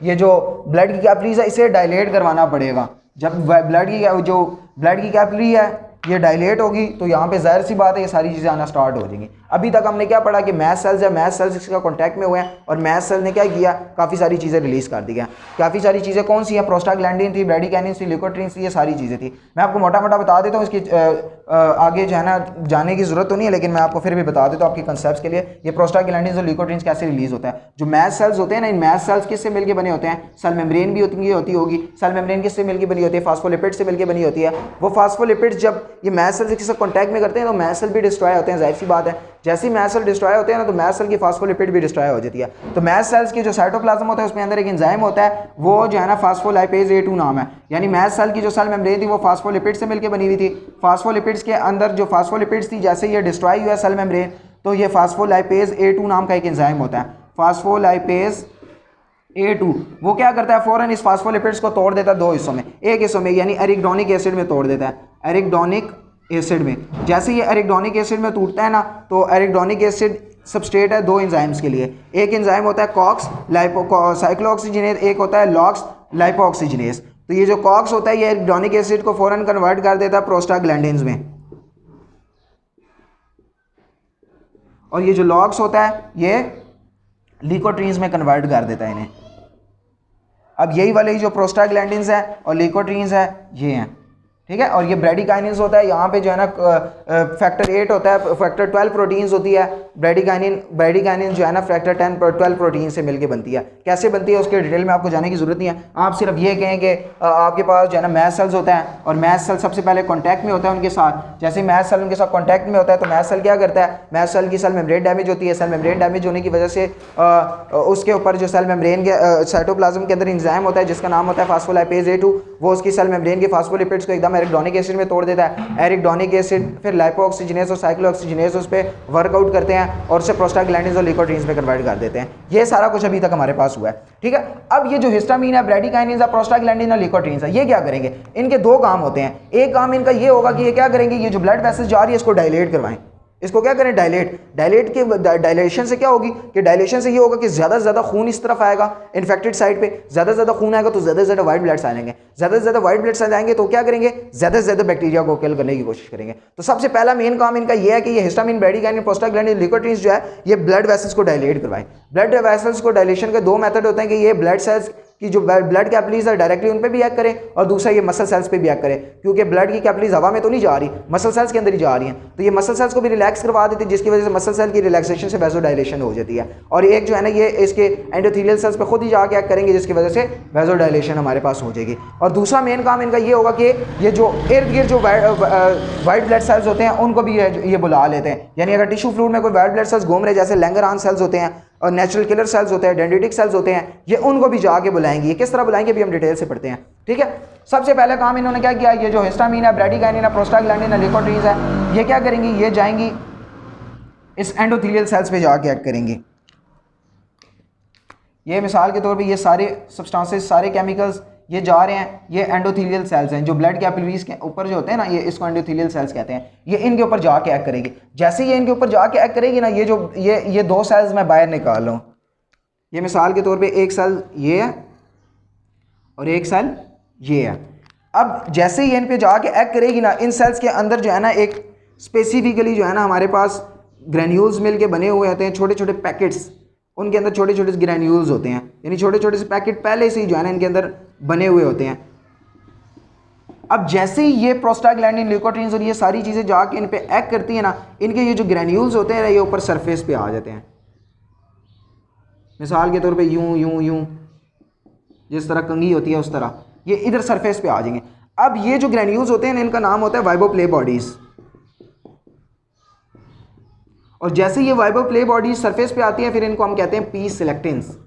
Speaker 1: ये जो ब्लड की कैपिलरीज है इसे डायलेट करवाना पड़ेगा। जब ब्लड की कैपिलरी है ये डायलेट होगी तो यहाँ पे ज़ाहिर सी बात है ये सारी चीज़ें आना स्टार्ट हो जाएंगी। अभी तक हमने क्या पढ़ा कि मैस्ट सेल्स है, मैस्ट सेल्स इसका कॉन्टैक्ट में हुए हैं और मैस्ट सेल ने क्या किया, काफ़ी सारी चीज़ें रिलीज़ कर दी गया। काफ़ी सारी चीज़ें कौन सी हैं, प्रोस्टाग्लैंडिन थी, ब्रैडीकाइनिन थी, ल्यूकोट्रीन्स थी, ये सारी चीज़ें थी। मैं आपको मोटा मोटा बता देता हूँ, इसकी आगे जो है ना जाने की ज़रूरत तो नहीं है, लेकिन मैं आपको फिर भी बता देता हूँ आपके कंसेप्ट के लिए। ये प्रोस्टाग्लैंडिन और ल्यूकोट्रीन्स कैसे रिलीज़ होता है। जो मैस्ट सेल्स होते हैं ना, इन मैस्ट सेल्स किससे मिलकर बने होते हैं, सेल मेम्ब्रेन भी होती होगी। सेल मेम्ब्रेन किससे मिलकर बनी होती है, फास्फोलिपिड से मिलकर बनी होती है। वो फास्फोलिपिड्स जब ये मैस्ट सेल्स के साथ कॉन्टैक्ट में करते हैं तो मैस्ट सेल भी डिस्ट्रॉय होते हैं, जाहिर सी बात है। जैसे ही मैस्ट सेल डिस्ट्रॉय होते हैं ना, तो मैस्ट सेल की फास्फोलिपिड भी डिस्ट्रॉय हो जाती है। तो मैस्ट सेल्स की जो साइटोप्लाज्म होता है उसमें अंदर एक एंजाइम होता है, वो जो है ना फास्फोलाइपेज A2 नाम है। यानी मैस्ट सेल की जो सेल मेम्ब्रेन थी वो फास्फोलिपिड से मिलकर बनी हुई थी। फास्फोलिपिड्स के अंदर जो फास्फोलिपिड्स थी, जैसे ये डिस्ट्रॉय हुआ सेल मेम्ब्रेन, तो ये फास्फोलाइपेज A2 नाम का एक एंजाइम होता है, फास्फोलाइपेज A2। वो क्या करता है, फ़ौरन इस फास्फोलिपिड्स को तोड़ देता है दो हिस्सों में, एक हिस्सों में यानी एरिकडोनिक एसिड में तोड़ देता है, एरिकडोनिक एसिड में। जैसे ये एरिकडोनिक एसिड में टूटता है ना, तो एरिकडोनिक एसिड सबस्ट्रेट है दो एंजाइम्स के लिए। एक एंजाइम होता है कॉक्स साइक्लोऑक्सीजिनेज, एक होता है लॉक्स लाइपोऑक्सीजिनेज। तो ये जो कॉक्स होता है ये एरिकडोनिक एसिड को फ़ौरन कन्वर्ट कर देता है प्रोस्टाग्लैंडिन्स में, और ये जो लॉक्स होता है ये ल्यूकोट्रीन्स में कन्वर्ट कर देता है इन्हें। अब यही वाले जो प्रोस्टाग्लैंडिन्स है और ल्यूकोट्रीन्स है ये हैं, ठीक है। और ये ब्रैडीकाइनिन्स होता है, यहाँ पे जो है ना फैक्टर 8 होता है, फैक्टर 12 प्रोटीन्स होती है। ब्रैडीकाइनिन जो है ना फैक्टर 12 प्रोटीन से मिलके बनती है। कैसे बनती है उसके डिटेल में आपको जाने की जरूरत नहीं है। आप सिर्फ ये कहें कि आपके पास जो है ना मैस्ट सेल्स होता है और मैस्ट सेल सबसे पहले कॉन्टैक्ट में होता है उनके साथ। जैसे मैस्ट सेल उनके साथ कॉन्टैक्ट में होता है तो मैस्ट सेल क्या करता है, मैस्ट सेल की सेल मेम्ब्रेन डैमेज होती है। सेल मेम्ब्रेन डैमेज होने की वजह से उसके ऊपर जो सेल मेम्ब्रेन के साइटोप्लाज्म के अंदर एंजाइम होता है जिसका नाम होता है फास्फोलाइपेज A2, वो उसकी सेल मेम्ब्रेन के फास्फोलिपिड्स को एकदम एरिकडोनिक एसिड में तोड़ देता है। एरिकडोनिक एसिड फिर लाइपोऑक्सीजिनेज और साइक्लोऑक्सीजिनेज उस पर वर्कआउट करते हैं और उसे प्रोस्टाग्लैंडिन्स और ल्यूकोट्रीन्स में कन्वर्ट कर देते हैं। ये सारा कुछ अभी तक हमारे पास हुआ है, ठीक है। अब ये जो हिस्टामीन है, ब्रैडीकाइनिन्स है, प्रोस्टाग्लैंडिन और ल्यूकोट्रीन्स है, ये क्या करेंगे, इनके दो काम होते हैं। एक काम इनका ये होगा कि ये क्या करेंगे, ये जो ब्लड वेसल्स जा रही है इसको डायलेट करवाएं। इसको क्या करें, डायलेट के डायलेशन से क्या होगी कि डायलेशन से ये होगा कि ज़्यादा से ज़्यादा खून इस तरफ आएगा इन्फेक्टेड साइड पे। ज़्यादा से ज़्यादा खून आएगा तो ज़्यादा से ज़्यादा वाइट ब्लड सेल आएंगे। ज़्यादा से ज़्यादा वाइट ब्लड सेल आएंगे तो क्या करेंगे, ज़्यादा से ज़्यादा बैक्टीरिया को किल करने की कोशिश करेंगे। तो सबसे पहला मेन काम इनका ये है कि ये हिस्टामिन, ब्रैडीकाइनिन, प्रोस्टाग्लैंडिन, ल्यूकोट्रीन्स जो है ये ब्लड वेसल्स को डायलेट करवाएं। ब्लड वेसल्स को डायलेशन के दो मेथड होते हैं कि ये ब्लड सेल्स कि जो ब्लड कैपिलरीज है डायरेक्टली उन पे भी एक्ट करें और दूसरा ये मसल सेल्स पे भी एक्ट करें, क्योंकि ब्लड की कैपिलरीज हवा में तो नहीं जा रही, मसल सेल्स के अंदर ही जा रही हैं। तो ये मसल सेल्स को भी रिलैक्स करवा देती है जिसकी वजह से मसल सेल की रिलैक्सेशन से वेजोडाइलेशन हो जाती है। और एक जो है ना ये इसके एंडोथेलियल सेल्स पे खुद ही जाके एक्ट करेंगे जिसकी वजह से वेजोडाइलेशन हमारे पास हो जाएगी। और दूसरा मेन काम इनका ये होगा कि ये जो इर्द गिर्द जो वाइट ब्लड सेल्स होते हैं उनको भी ये बुला लेते हैं। यानी अगर टिश्यू फ्लूइड में कोई वाइट ब्लड सेल्स घूम रहे जैसे लैंगरहांस सेल्स होते हैं और नेचुरल किलर सेल्स होते हैं, डेंड्रिटिक सेल्स होते हैं, ये उनको भी जाके बुलाएंगे। ये किस तरह बुलाएंगे भी हम डिटेल से पढ़ते हैं, ठीक है। सबसे पहले काम इन्होंने क्या किया, ये जो हिस्टामीन है, ब्रैडीकाइनिन है, प्रोस्टाग्लैंडिन है, ल्यूकोट्रीन्स है, ये क्या करेंगी, ये जाएंगी इस एंडोथेलियल सेल्स पे जाके एक्ट करेंगी। ये मिसाल के तौर पे ये सारे सब्सटेंसेस, सारे केमिकल्स ये जा रहे हैं, ये एंडोथेलियल सेल्स हैं जो ब्लड कैपिलरीज के ऊपर जो होते हैं ना, ये इसको एंडोथेलियल सेल्स कहते हैं। ये इनके ऊपर जाके एक्ट करेगी। जैसे ये इनके ऊपर जाके एक्ट करेगी ना, ये जो ये दो सेल्स मैं बाहर निकाल रहा हूँ, ये मिसाल के तौर पे एक सेल ये है और एक सेल ये है। अब जैसे ही इन पे जाके एक्ट करेगी ना, इन सेल्स के अंदर जो है ना एक स्पेसिफिकली जो है ना हमारे पास ग्रेन्यूल्स मिल के बने हुए होते हैं, छोटे छोटे पैकेट्स, उनके अंदर छोटे छोटे ग्रेन्यूल्स होते हैं, यानी छोटे छोटे से पैकेट पहले से ही जो है ना इनके अंदर बने हुए होते हैं। अब जैसे ही ये प्रोस्टाग्लैंडिन, ल्यूकोट्रीन्स और ये सारी चीज़ें जाके इन पे एक्ट करती हैं ना, इनके ये जो ग्रेन्यूल्स होते हैं ये ऊपर सरफेस पे आ जाते हैं। मिसाल के तौर पे यूं यूं यूं जिस तरह कंघी होती है उस तरह ये इधर सरफेस पे आ जाएंगे। अब ये जो ग्रेन्यूल्स होते हैं इनका नाम होता है वाइबो प्ले बॉडीज़। और जैसे ये वाइबो प्ले बॉडीज सरफेस पे आती है फिर इनको हम कहते हैं पी सिलेक्टेंस।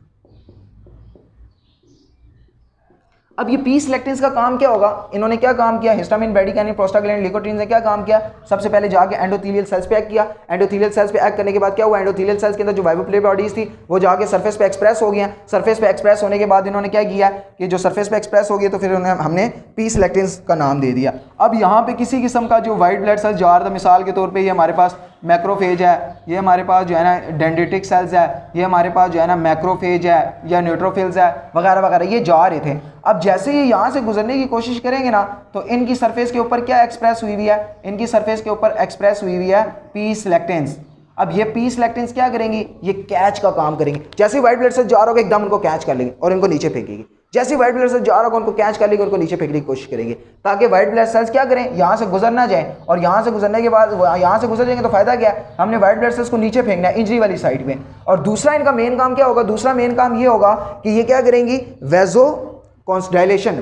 Speaker 1: अब ये पी सिलेक्टेंस का काम क्या होगा, इन्होंने क्या काम किया, हिस्टामिन, ब्रैडीकाइनिन, प्रोस्टाग्लैंडिन, ल्यूकोट्रीन्स ने क्या काम किया, सबसे पहले जाके एंडोथेलियल सेल्स पे एक्ट किया। एंडोथेलियल सेल्स पे एक्ट करने के बाद क्या हुआ, एंडोथेलियल सेल्स के अंदर जो वाइबो प्ले बॉडीज थी वो जाके सरफेस पे एक्सप्रेस हो गया। सरफेस पे एक्सप्रेस होने के बाद इन्होंने क्या किया कि जो सरफेस पे एक्सप्रेस हो गया तो फिर हमने पी सिलेक्टेंस का नाम दे दिया। अब यहाँ पे किसी किस्म का जो वाइट ब्लड सेल्स जा रहा था, मिसाल के तौर पर ये हमारे पास मैक्रोफेज है, ये हमारे पास जो है ना डेंड्रिटिक सेल्स है, ये हमारे पास जो है ना मैक्रोफेज है या न्यूट्रोफिल्स है वगैरह वगैरह, ये जा रहे थे। अब जैसे ये यहाँ से गुजरने की कोशिश करेंगे ना तो इनकी सरफेस के ऊपर क्या एक्सप्रेस हुई हुई है, इनकी सरफेस के ऊपर एक्सप्रेस हुई हुई है पी सिलेक्टेंस। अब ये पी सिलेक्टिन्स क्या करेंगी, ये कैच का काम करेंगी। जैसे व्हाइट ब्लड सेल जा रहा होगा एकदम उनको कैच कर लेंगे और इनको नीचे फेंकेगी। जैसे व्हाइट ब्लड सेल जा रहा होगा उनको कैच कर लेंगे, उनको नीचे फेंकने की कोशिश करेंगे, ताकि व्हाइट ब्लड सेल्स क्या करें, यहाँ से गुजर ना जाए। और यहाँ से गुजरने के बाद यहाँ से गुजर जाएंगे तो फायदा क्या है, हमने व्हाइट ब्लड सेल्स को नीचे फेंकना है इंजरी वाली साइड में। और दूसरा इनका मेन काम क्या होगा, दूसरा मेन काम ये होगा कि ये क्या करेंगी, वैसोडाइलेशन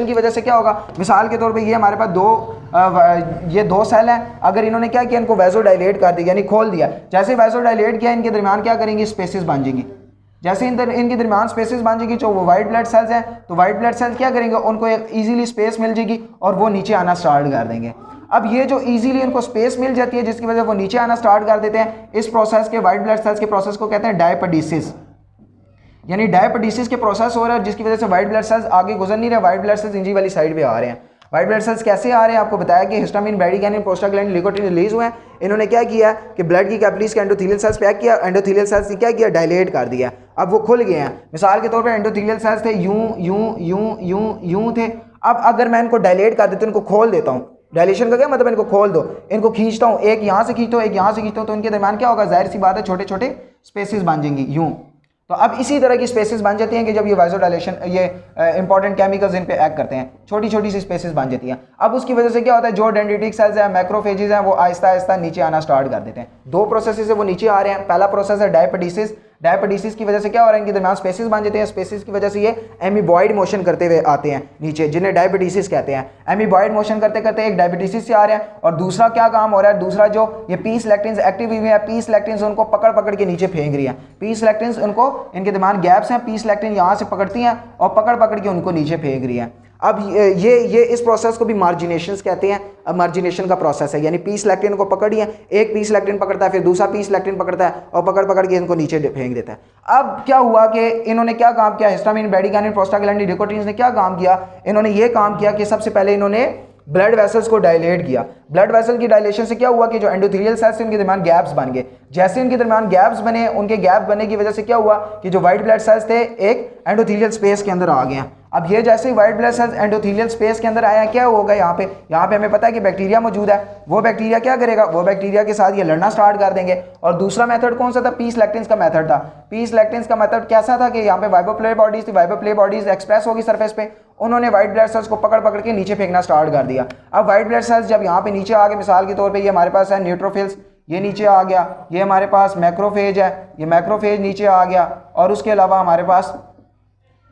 Speaker 1: की वजह से क्या होगा, मिसाल के तौर पे ये हमारे पास ये दो सेल हैं, अगर इन्होंने क्या किया, इनको वैसोडाइलेट कर दिया यानी खोल दिया। जैसे वैसोडाइलेट किया इनके दरमियान क्या करेंगी, स्पेसेस बन जाएंगी। जैसे इनके दरमियान स्पेसेस बन जाएगी, जो वाइट ब्लड सेल्स हैं तो वाइट ब्लड सेल्स क्या करेंगे, उनको एक ईजिली स्पेस मिल जाएगी और वो नीचे आना स्टार्ट कर देंगे। अब ये जो इजीली उनको स्पेस मिल जाती है जिसकी वजह से वो नीचे आना स्टार्ट कर देते हैं, इस प्रोसेस के वाइट ब्लड सेल्स के प्रोसेस को कहते हैं डायपडीसिस। यानी डायपडीसिस के प्रोसेस हो रहा है जिसकी वजह से व्हाइट ब्लड सेल्स आगे गुजर नहीं रहे, व्हाइट ब्लड सेल्स इंजरी वाली साइड पे आ रहे हैं। व्हाइट ब्लड सेल्स कैसे आ रहे हैं, आपको बताया कि histamine, bradykinin, prostaglandin, leukotriene release हुए हैं। इन्होंने क्या किया कि ब्लड की कैपिलरीज के एंडोथेलियल सेल्स पैक किया, एंडोथेलियल सेल्स ने क्या किया, डायलेट कर दिया। अब वो खुल गए हैं। मिसाल के तौर पर एंडोथेलियल सेल्स थे यूं थे। अब अगर मैं इनको डायलेट कर देता हूं, इनको खोल देता हूँ, डायलेशन का क्या मतलब, इनको खोल दो, इनको खींचता हूँ, एक यहाँ से खींचता हूँ, एक यहाँ से खींचता हूँ, तो इनके दरमियान क्या होगा, जाहिर सी बात है छोटे छोटे स्पेसेस बन जाएंगी यूं। तो अब इसी तरह की स्पेसेस बन जाती हैं कि जब ये वाइजोडाइलेशन, ये इंपॉर्टेंट केमिकल्स इन पे एक्ट करते हैं, छोटी छोटी सी स्पेसेस बन जाती हैं। अब उसकी वजह से क्या होता है, जो डेंड्रिटिक सेल्स हैं, मैक्रोफेजेस हैं, वो आहिस्ता आहिस्ता नीचे आना स्टार्ट कर देते हैं। दो प्रोसेस से वो नीचे आ रहे हैं। पहला प्रोसेस है डायपडीसिस। डायपडीसिस की वजह से क्या हो रहा है, इनके दरमियान स्पेसेस बन जाते हैं। स्पेसेस की वजह से ये एमीबॉइड मोशन करते हुए आते हैं नीचे, जिन्हें डायपडीसिस कहते हैं। एमीबॉइड मोशन करते करते एक डायबिटीसिस से आ रहे हैं। और दूसरा क्या काम हो रहा है, दूसरा जो ये पी सिलेक्टिन्स एक्टिव हुई है, पी सिलेक्टिन्स उनको पकड़ पकड़ के नीचे फेंक रही है। पी सिलेक्टिन्स उनको, इनके दरमियान गैप्स हैं, पी सिलेक्टिन यहाँ से पकड़ती हैं और पकड़ पकड़ के उनको नीचे फेंक रही है। अब ये इस प्रोसेस को भी मार्जिनेशन कहते हैं। अब मार्जिनेशन का प्रोसेस है, यानी पी सिलेक्टिन को पकड़िए, एक पी सिलेक्टिन पकड़ता है, फिर दूसरा पी सिलेक्टिन पकड़ता है और पकड़ पकड़ के इनको नीचे फेंक देता है। अब क्या हुआ कि इन्होंने क्या काम किया, हिस्टामिन, ब्रैडिकाइनिन, प्रोस्टाग्लैंडिन, ल्यूकोट्रीन्स ने क्या काम किया, इन्होंने ये काम किया कि सबसे पहले इन्होंने ब्लड वेसल्स को डायलेट किया। ब्लड वेसल की डायलेशन से क्या हुआ कि जो एंडोथेलियल सेल्स उनके दरमियान गैप्स बन गए। जैसे इनके दरमियान गैप्स बने, उनके गैप बनने की वजह से क्या हुआ कि जो व्हाइट ब्लड सेल्स थे एक एंडोथेलियल स्पेस के अंदर आ गए हैं। अब ये जैसे ही white blood cells endothelial space के अंदर आया है, क्या होगा, यहाँ पे हमें पता है कि बैक्टीरिया मौजूद है। वो बैक्टीरिया क्या करेगा, वो बैक्टीरिया के साथ ये लड़ना स्टार्ट कर देंगे। और दूसरा मेथड कौन सा था, पी सिलेक्टिन्स का मेथड था। पी सिलेक्टिन्स का मेथड कैसा था कि यहाँ पे वाइबोप्ले बॉडीज थी, वाइबोप्ले बॉडीज एक्सप्रेस होगी सरफेस पे, उन्होंने व्हाइट ब्लड सेल्स को पकड़ पकड़ के नीचे फेंकना स्टार्ट कर दिया। अब व्हाइट ब्लड सेल्स जब यहाँ पे नीचे आ गए, मिसाल के तौर पे ये हमारे पास है न्यूट्रोफिल्स, ये नीचे आ गया, ये हमारे पास मैक्रोफेज है, ये मैक्रोफेज नीचे आ गया। और उसके अलावा हमारे पास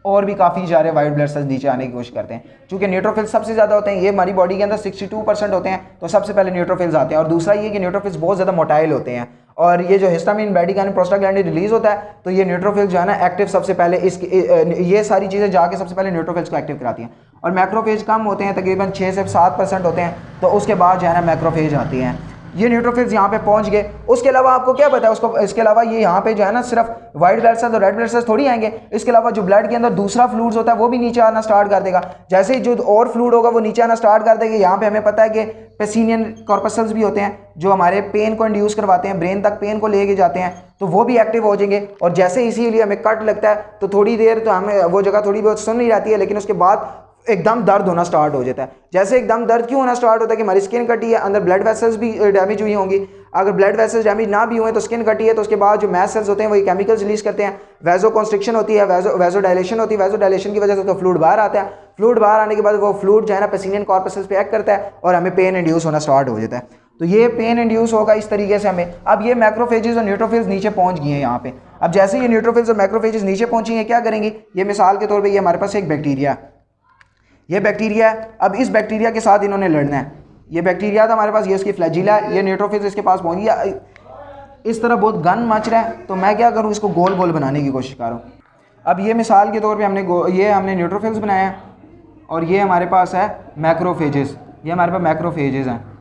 Speaker 1: और भी काफ़ी सारे व्हाइट ब्लड सेल्स नीचे आने की कोशिश करते हैं। चूँकि न्यूट्रोफिल्स सबसे ज़्यादा होते हैं, ये हमारी बॉडी के अंदर 62% होते हैं, तो सबसे पहले न्यूट्रोफिल्स आते हैं। और दूसरा ये कि न्यूट्रोफिल्स बहुत ज़्यादा मोटाइल होते हैं। और ये जो हिस्टामिन, ब्रैडिकाइनिन, प्रोस्टाग्लैंडिन रिलीज होता है, तो ये न्यूट्रोफिल्स जो है ना एक्टिव सबसे पहले ये सारी चीज़ें जाके सबसे पहले न्यूट्रोफिल्स को एक्टिव कराती हैं। और मैक्रोफेज कम होते हैं, तकरीबन 6 से 7% होते हैं, तो उसके बाद जो है ना मैक्रोफेज आती हैं। ये न्यूट्रोफिल्स यहाँ पे पहुँच गए। उसके अलावा आपको क्या पता है उसको, इसके अलावा ये यहाँ पे जो है ना सिर्फ व्हाइट ब्लड सेल्स और रेड ब्लड सेल्स थोड़ी आएंगे, इसके अलावा जो ब्लड के अंदर दूसरा फ्लूइड्स होता है वो भी नीचे आना स्टार्ट कर देगा। जैसे ही जो और फ्लूइड होगा वो नीचे आना स्टार्ट कर देगा। यहाँ पे हमें पता है कि पेसिनियन कॉर्पसल्स भी होते हैं जो हमारे पेन को इंड्यूस करवाते हैं, ब्रेन तक पेन को लेके जाते हैं, तो वो भी एक्टिव हो जाएंगे। और जैसे इसीलिए हमें कट लगता है तो थोड़ी देर तो हमें वो जगह थोड़ी बहुत सुन नहीं जाती है, लेकिन उसके बाद एकदम दर्द होना स्टार्ट हो जाता है। जैसे एकदम दर्द क्यों होना स्टार्ट होता है कि हमारी स्किन कटी है, अंदर ब्लड वेसल्स भी डैमेज हुई होंगी। अगर ब्लड वेसल्स डैमेज ना भी हुए तो स्किन कटी है, तो उसके बाद जो मैस्ट सेल्स होते हैं वही केमिकल्स रिलीज करते हैं, वैजो कॉन्स्ट्रिक्शन होती है, वैजो डायलेशन होती है। वैजो डायलेशन की वजह से तो फ्लूइड बाहर आता है, फ्लूइड बाहर आने के बाद वो फ्लूइड जो है ना पेसिनियन कॉर्पसल्स पे एक्ट करता है और हमें पेन इंड्यूस होना स्टार्ट हो जाता है। तो ये पेन इंड्यूस होगा इस तरीके से हमें। अब ये मैक्रोफेजेस और न्यूट्रोफिल्स नीचे पहुंच गए हैं यहाँ पे। अब जैसे ये न्यूट्रोफिल्स और मैक्रोफेजेस नीचे पहुंची क्या करेंगी, ये मिसाल के तौर पर ये हमारे पास एक बैक्टीरिया, ये बैक्टीरिया है। अब इस बैक्टीरिया के साथ इन्होंने लड़ना है। ये बैक्टीरिया था हमारे पास, ये इसकी फ्लैजिला, ये न्यूट्रोफिल्स इसके पास पहुंच गया। इस तरह बहुत गन मच रहा है, तो मैं क्या करूं, इसको गोल गोल बनाने की कोशिश कर रहा हूँ। अब ये मिसाल के तौर पे हमने न्यूट्रोफिल्स बनाया है और ये हमारे पास है मैक्रोफेजेस, ये हमारे पास मैक्रोफेजेस हैं।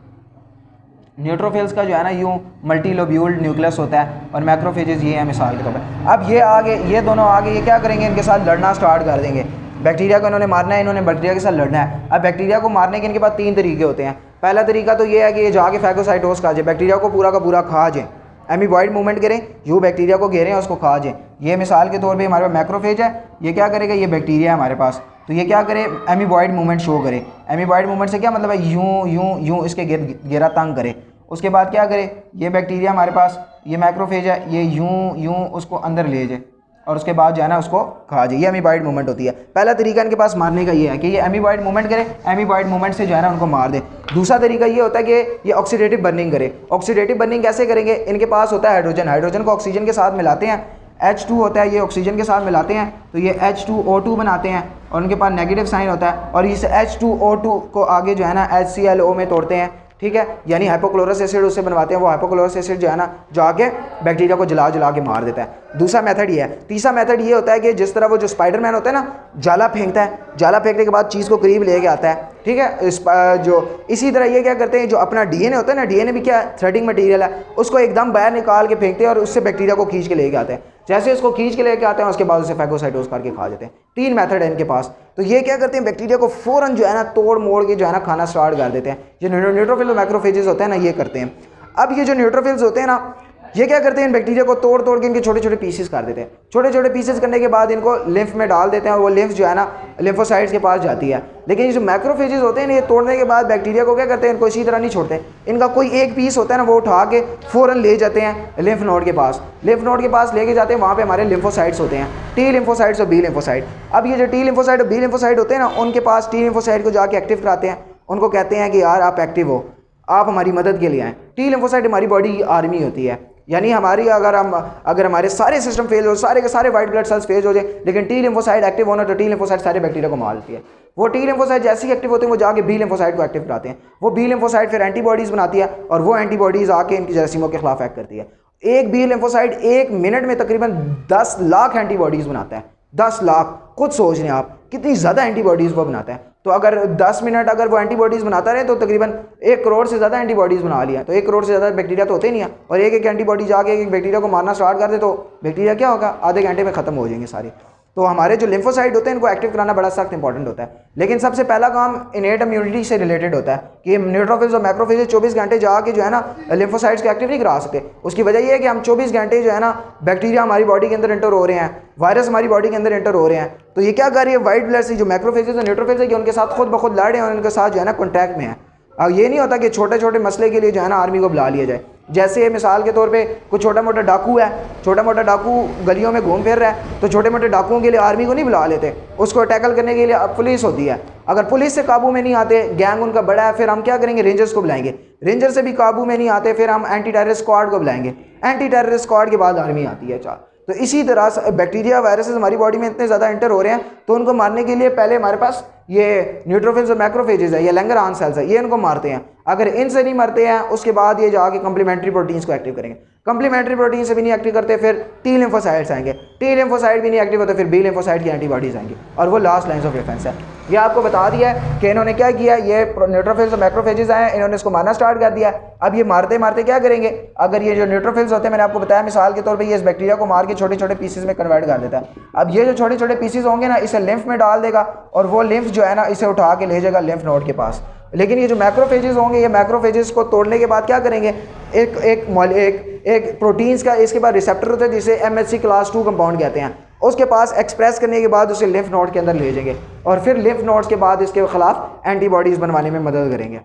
Speaker 1: न्यूट्रोफिल्स का जो है ना यूँ मल्टीलोब्यूल्ड न्यूक्लियस होता है और मैक्रोफेजेस ये है मिसाल के तौर पर। अब ये आगे, ये दोनों आगे, ये क्या करेंगे, इनके साथ लड़ना स्टार्ट कर देंगे। बैक्टीरिया को इन्होंने मारना है, इन्होंने बैक्टीरिया के साथ लड़ना है। अब बैक्टीरिया को मारने के इनके पास 3 तरीके होते हैं। पहला तरीका तो ये है कि ये जाके फैगोसाइटोस खा जाए, बैक्टीरिया को पूरा का पूरा खा जाए, एमीबॉइड मूवमेंट करें, यूँ बैक्टीरिया को घेरें और उसको खा जाए। ये मिसाल के तौर पे हमारे पास मैक्रोफेज है, ये क्या करेगा, ये बैक्टीरिया है हमारे पास, तो ये क्या करे, एमीबॉइड मूवमेंट शो करे। एमीबॉइड मूवमेंट से क्या मतलब है, यूँ यूँ यूँ इसके घेरा तंग करे। उसके बाद क्या करे, ये बैक्टीरिया हमारे पास ये मैक्रोफेज है, ये यूं यूं उसको अंदर ले जाए और उसके बाद जो है ना उसको खा जाए। ये अमीबॉइड मूवमेंट होती है। पहला तरीका इनके पास मारने का ये है कि ये अमीबॉइड मूवमेंट करे, अमीबॉइड मूवमेंट से जो है ना उनको मार दे। दूसरा तरीका ये होता है कि ये ऑक्सीडेटिव बर्निंग करे। ऑक्सीडेटिव बर्निंग कैसे करेंगे, इनके पास होता है हाइड्रोजन, हाइड्रोजन को ऑक्सीजन के साथ मिलाते हैं, H2 होता है, ये ऑक्सीजन के साथ मिलाते हैं तो ये H2O2 बनाते हैं और उनके पास नेगेटिव साइन होता है और इस H2O2 को आगे जो है ना HClO में तोड़ते हैं, ठीक है, यानी हाइपोक्लोरस एसिड उससे बनवाते हैं। वो हाइपोक्लोरस एसिड जो है ना जाके बैक्टीरिया को जला के मार देता है। दूसरा मेथड ये है। तीसरा मेथड ये होता है कि जिस तरह वो जो स्पाइडरमैन होता है ना, जाला फेंकता है, जाला फेंकने के बाद चीज़ को करीब लेके आता है, ठीक है, जो इसी तरह ये क्या करते हैं, जो अपना डीएनए होता है ना, डीएनए भी क्या थ्रेडिंग मटेरियल है, उसको एकदम बाहर निकाल के फेंकते हैं और उससे बैक्टीरिया को खींच के लेके आते हैं। जैसे उसको खींच के लेके आते हैं उसके बाद उसे फैगोसाइटोज करके खा जाते हैं। 3 मेथड है इनके पास। तो ये क्या करते हैं, बैक्टीरिया को फ़ौरन जो है ना तोड़ मोड़ के जो है ना खाना स्टार्ट कर देते हैं। ये न्यूट्रोफिल और मैक्रोफेजेस होते हैं ना, ये करते हैं। अब ये जो न्यूट्रोफिल्स होते हैं ना, ये क्या करते हैं, इन बैक्टीरिया को तोड़ तोड़ के इनके छोटे छोटे पीसेस कर देते हैं। छोटे छोटे पीसेस करने के बाद इनको लिम्फ में डाल देते हैं और वो लिम्फ जो है ना लिम्फोसाइट्स के पास जाती है। लेकिन ये जो मैक्रोफेजेस होते हैं ना, ये तोड़ने के बाद बैक्टीरिया को क्या करते हैं, इनको इसी तरह नहीं छोड़ते। इनका कोई एक पीस होता है ना, वो उठा के फ़ौरन ले जाते हैं लिम्फ नोड के पास। लिम्फ नोड के पास लेके जाते हैं, वहाँ पे हमारे लिम्फोसाइट्स होते हैं, टी लिम्फोसाइट्स और बी लिम्फोसाइट। अब ये जो टी लिम्फोसाइट और बी लिम्फोसाइट होते हैं ना, उनके पास टी लिम्फोसाइट को जाके एक्टिव कराते हैं। उनको कहते हैं कि यार आप एक्टिव हो, आप हमारी मदद के लिए आएँ। टी लिम्फोसाइट हमारी बॉडी की आर्मी होती है, यानी हमारी अगर हमारे सारे सिस्टम फेल हो, सारे के सारे वाइट ब्लड सेल्स फेल हो जाए, लेकिन टी लिम्फोसाइट एक्टिव होना, तो टी लिम्फोसाइट सारे बैक्टीरिया को मार देती है। वो टी लिम्फोसाइट जैसे ही एक्टिव होते हैं वो जाके बी लिम्फोसाइट को एक्टिव कराते हैं। वो बी लिम्फोसाइट फिर एंटीबॉडीज़ बनाती है और वो एंटीबॉडीज़ आके इनकी जरासीमों के खिलाफ एक्ट करती है। एक बी लिम्फोसाइट 1 मिनट में तकरीबन 10 लाख एंटीबॉडीज़ बनाता है। 10 लाख, खुद सोच लें आप कितनी ज़्यादा एंटीबॉडीज़ वो बनाता है। तो अगर 10 मिनट अगर वो एंटीबॉडीज़ बनाता रहे तो तकरीबन 1 करोड़ से ज़्यादा एंटीबॉडीज़ बना लिया। तो 1 करोड़ से ज़्यादा बैक्टीरिया तो होते नहीं है, और एक एक एंटीबॉडी जाके एक बैक्टीरिया को मारना स्टार्ट कर दे तो बैक्टीरिया क्या होगा, आधे घंटे में ख़त्म हो जाएंगे सारे। तो हमारे जो लिम्फोसाइट होते हैं इनको एक्टिव कराना बड़ा सख्त इंपॉर्टेंट होता है। लेकिन सबसे पहला काम इनेट इम्यूनिटी से रिलेटेड होता है कि न्यूट्रोफिल्स और मैक्रोफिल्स 24 घंटे जाके जो है ना लिम्फोसाइट्स को एक्टिव नहीं करा सकते। उसकी वजह यह है कि हम 24 घंटे जो है ना बैक्टीरिया हमारी बॉडी के अंदर एंटर हो रहे हैं, वायरस हमारी बॉडी के अंदर एंटर हो रहे हैं। तो ये क्या कर रही है, वाइट ब्लड से जो मैक्रोफेजेस और न्यूट्रोफिल्स है कि उनके साथ खुद ब खुद लड़ रहे हैं और उनके साथ जो है ना कॉन्टैक्ट में है। अब ये नहीं होता कि छोटे छोटे मसले के लिए जो है ना आर्मी को बुला लिया जाए। जैसे मिसाल के तौर पे कुछ छोटा मोटा डाकू है, छोटा मोटा डाकू गलियों में घूम फिर रहा है, तो छोटे मोटे डाकुओं के लिए आर्मी को नहीं बुला लेते, उसको टैकल करने के लिए अब पुलिस होती है। अगर पुलिस से काबू में नहीं आते, गैंग उनका बड़ा है, फिर हम क्या करेंगे, रेंजर्स को बुलाएंगे। रेंजर से भी काबू में नहीं आते, फिर हम एंटी टेररिस्ट स्क्वाड को बुलाएंगे। एंटी टेररिस्ट स्क्वाड के बाद आर्मी आती है। चार तो इसी तरह से बैक्टीरिया वायरसेस हमारी बॉडी में इतने ज़्यादा एंटर हो रहे हैं, तो उनको मारने के लिए पहले हमारे पास ये न्यूट्रोफिल्स और मैक्रोफेजेस है, ये लैंगरहांस सेल्स है, ये इनको मारते हैं। अगर इनसे नहीं मरते हैं उसके बाद ये जाके कम्प्लीमेंट्री प्रोटीन्स को एक्टिव करेंगे। कम्प्लीमेंट्री प्रोटीन से भी नहीं एक्टिव करते, फिर टी लिम्फोसाइट्स आएंगे। टी लिम्फोसाइट भी नहीं एक्टिव होते, फिर बी लिम्फोसाइट की एंटीबॉडीज़ आएंगी, और वो लास्ट लाइन्स ऑफ डिफेंस है। ये आपको बता दिया है कि इन्होंने क्या किया, ये न्यूट्रोफिल्स और मैक्रोफेजेस आए, इन्होंने इसको मारना स्टार्ट कर दिया। अब ये मारते मारते क्या करेंगे, अगर ये जो न्यूट्रोफिल्स होते हैं, मैंने आपको बताया मिसाल के तौर पर ये इस बैक्टीरिया को मार के छोटे छोटे पीसेस में कन्वर्ट कर देता है। अब ये जो छोटे छोटे पीसेस होंगे ना, इसे लिम्फ में डाल देगा और वो लिम्फ जो है ना इसे उठा के ले जाएगा लिम्फ नोड के पास। लेकिन ये जो मैक्रोफेजेस होंगे, ये मैक्रोफेजेस को तोड़ने के बाद क्या करेंगे, एक प्रोटीन्स का इसके बाद रिसेप्टर होता है जिसे MHC क्लास 2 कंपाउंड कहते हैं, उसके पास एक्सप्रेस करने के बाद उसे लिम्फ नोड के अंदर ले जाएंगे और फिर लिम्फ नोड्स के बाद इसके खिलाफ एंटीबॉडीज़ बनवाने में मदद करेंगे।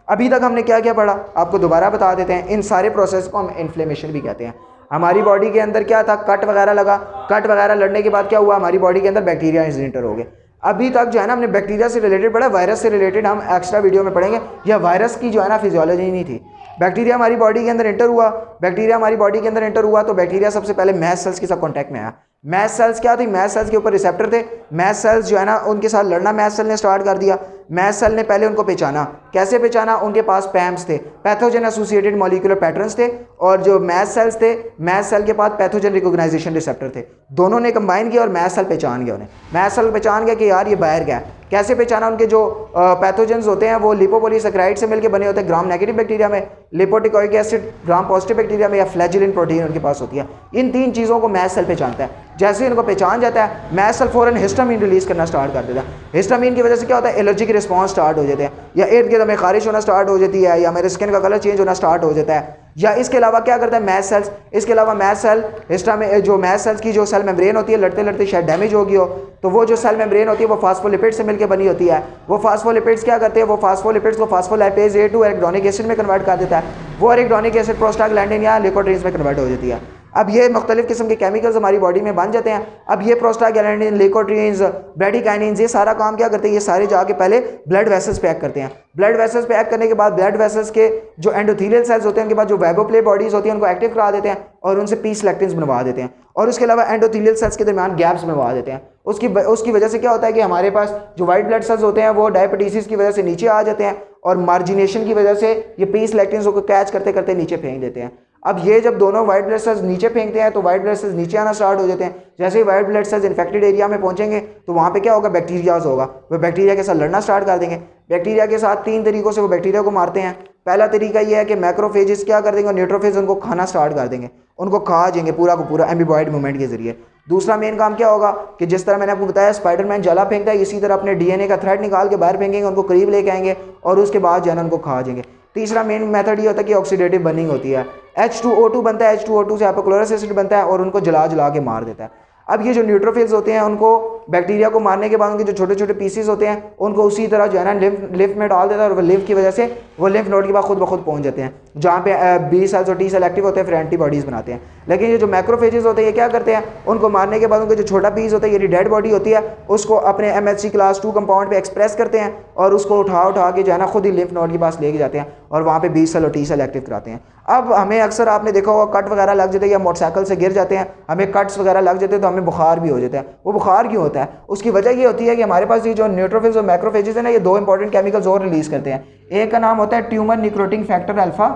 Speaker 1: अभी तक हमने क्या क्या पढ़ा, आपको दोबारा बता देते हैं। इन सारे प्रोसेस को हम इन्फ्लेमेशन भी कहते हैं। हमारी बॉडी के अंदर क्या था, कट वगैरह लगा, कट वगैरह लड़ने के बाद क्या हुआ, हमारी बॉडी के अंदर बैक्टीरिया एंटर हो गए। अभी तक जो है ना हमने बैक्टीरिया से रिलेटेड पढ़ा, वायरस से रिलेटेड हम एक्स्ट्रा वीडियो में पढ़ेंगे। या वायरस की जो है ना फिजियोलॉजी नहीं थी। बैक्टीरिया हमारी बॉडी के अंदर एंटर हुआ, बैक्टीरिया हमारी बॉडी के अंदर एंटर हुआ तो बैक्टीरिया सबसे पहले मैस्ट सेल्स के साथ कॉन्टैक्ट में आया। मैस्ट सेल्स क्या थी, मैस्ट सेल्स के ऊपर रिसेप्टर थे। मैस्ट सेल्स जो है ना उनके साथ लड़ना मैस्ट सेल ने स्टार्ट कर दिया। मैस्ट सेल ने पहले उनको पहचाना, कैसे पहचाना, उनके पास पैम्स थे, पैथोजन एसोसिएटेड मॉलिक्यूलर पैटर्न्स थे, और जो मैस्ट सेल्स थे, मैस्ट सेल के पास पैथोजन रिकॉग्नाइजेशन रिसेप्टर थे। दोनों ने कंबाइन किया और मैस्ट सेल पहचान गया, उन्हें मैस्ट सेल पहचान गया कि यार ये बाहर गया। कैसे पहचाना, उनके जो पैथोजेंस होते हैं वो लिपोपोलीसेकेराइड से मिलकर बने होते हैं, ग्राम नेगेटिव बैक्टीरिया में, लिपोटिकोइक एसिड ग्राम पॉजिटिव बैक्टीरिया में, या फ्लैजिलिन प्रोटीन उनके पास होती है। इन 3 चीज़ों को मैस्ट सेल पहचानता है। जैसे ही इनको पहचान जाता है मैस्ट सेल फ़ौरन हिस्टामीन रिलीज़ करना स्टार्ट कर देता है। हिस्टामीन की वजह से क्या होता है, एलर्जी के रिस्पॉन्स स्टार्ट हो जाते हैं, या इर्द गिर्द हमें खारिश होना स्टार्ट हो जाती है, या मेरे स्किन का कलर चेंज होना स्टार्ट हो जाता है। या इसके अलावा क्या करता है मैस्ट सेल्स, इसके अलावा मैस्ट सेल हिस्टामीन जो मैस्ट सेल्स की जो सेल मेम्ब्रेन होती है लड़ते लड़ते शायद डैमेज हो गई हो, तो वो जो सेल मेम्ब्रेन होती है वो फास्फोलिपिड से मिलकर बनी होती है। वो फास्फोलिपिड्स क्या करते हैं, वो फास्फोलिपिड्स को फास्फोलाइपेज A2 एरिडोनिक एसिड में कन्वर्ट कर देता है। वो एरिडोनिक एसिड प्रोस्टाग्लैंडिन या लिकोट्रीन्स में कन्वर्ट हो जाती है। अब ये मुख्तलिफ किस्म के केमिकल्स हमारी बॉडी में बन जाते हैं। अब ये प्रोस्टाग्लैंडिन, लिकोट्रीन्स, ब्रेडिकाइनिन्स, ये सारा काम क्या करते हैं, ये सारे जाके पहले ब्लड वेसल्स पैक करते हैं। ब्लड वेसल्स पैक करने के बाद ब्लड वेसल्स के जो एंडोथेलियल सेल्स होते हैं उनके बाद जो वेबोप्ले बॉडीज होती हैं उनको एक्टिव करा देते हैं और उनसे पी सेलेक्टिन्स बनवा देते हैं, और उसके अलावा एंडोथेलियल सेल्स के दरमियान गैप्स बनवा देते हैं। उसकी वजह से क्या होता है कि हमारे पास जो वाइट ब्लड सेल्स होते हैं वो डायबिटीज़ की वजह से नीचे आ जाते हैं, और मार्जिनेशन की वजह से ये पी सेलेक्टिन्स को कैच करते करते नीचे फेंक देते हैं। अब ये जब दोनों वाइट ब्लड सेल्स नीचे फेंकते हैं तो वाइट ब्लड सेल्स नीचे आना स्टार्ट हो जाते हैं। जैसे ही white blood cells infected area में पहुंचेंगे तो वहाँ पे क्या होगा, बैक्टीरियाज होगा, वो बैक्टीरिया के साथ लड़ना स्टार्ट कर देंगे। बैक्टीरिया के साथ 3 तरीकों से वो बैक्टीरिया को मारते हैं। पहला तरीका ये है कि मैक्रोफेजेस क्या कर देंगे, न्यूट्रोफेज उनको खाना स्टार्ट कर देंगे, उनको खा जाएंगे पूरा को पूरा एम्बीबॉइड मूवमेंट के जरिए। दूसरा मेन काम क्या होगा कि जिस तरह मैंने आपको बताया स्पाइडरमैन जाला फेंकता है, इसी तरह अपने डीएनए का थ्रेड निकाल के बाहर फेंकेंगे, उनको करीब लेके आएंगे और उसके बाद जो है ना उनको खा जाएंगे। तीसरा मेन मेथड ये होता है कि ऑक्सीडेटिव बर्निंग होती है, H2O2 बनता है, H2O2 से हाइपोक्लोरस एसिड बनता है और उनको जला जला के मार देता है। अब ये जो न्यूट्रोफिल्स होते हैं उनको बैक्टीरिया को मारने के बाद उनके जो छोटे छोटे पीसीज होते हैं उनको उसी तरह जो है ना लिम्फ में डाल देता है, और वो लिम्फ की वजह से वो लिम्फ नोड के बाद खुद ब खुद पहुंच जाते हैं जहाँ पे बी सेल्स और टी सेल एक्टिव होते हैं, फिर एंटीबॉडीज़ बनाते हैं। लेकिन ये जो मैक्रोफेजेस होते हैं ये क्या करते हैं, उनको मारने के बाद उनका जो छोटा पीस होता है यानी डेड बॉडी होती है उसको अपने MHC क्लास 2 कंपाउंड पे एक्सप्रेस करते हैं और उसको उठा के जो है ना खुद ही लिम्फ नोड के पास लेके जाते हैं और वहाँ पे बी सेल और टी सेल एक्टिव कराते हैं। अब हमें अक्सर आपने देखा होगा कट वगैरह लग जाते हैं या मोटरसाइकिल से गिर जाते हैं, हमें कट्स वगैरह लग जाते हैं तो हमें बुखार भी हो जाता है। वो बुखार क्यों होता है, उसकी वजह ये होती है कि हमारे पास ये जो न्यूट्रोफिल्स और मैक्रोफेजेस है ना ये 2 इंपॉर्टेंट केमिकल्स और रिलीज़ करते हैं। एक का नाम होता है ट्यूमर निक्रोटिंग फैक्टर अल्फा,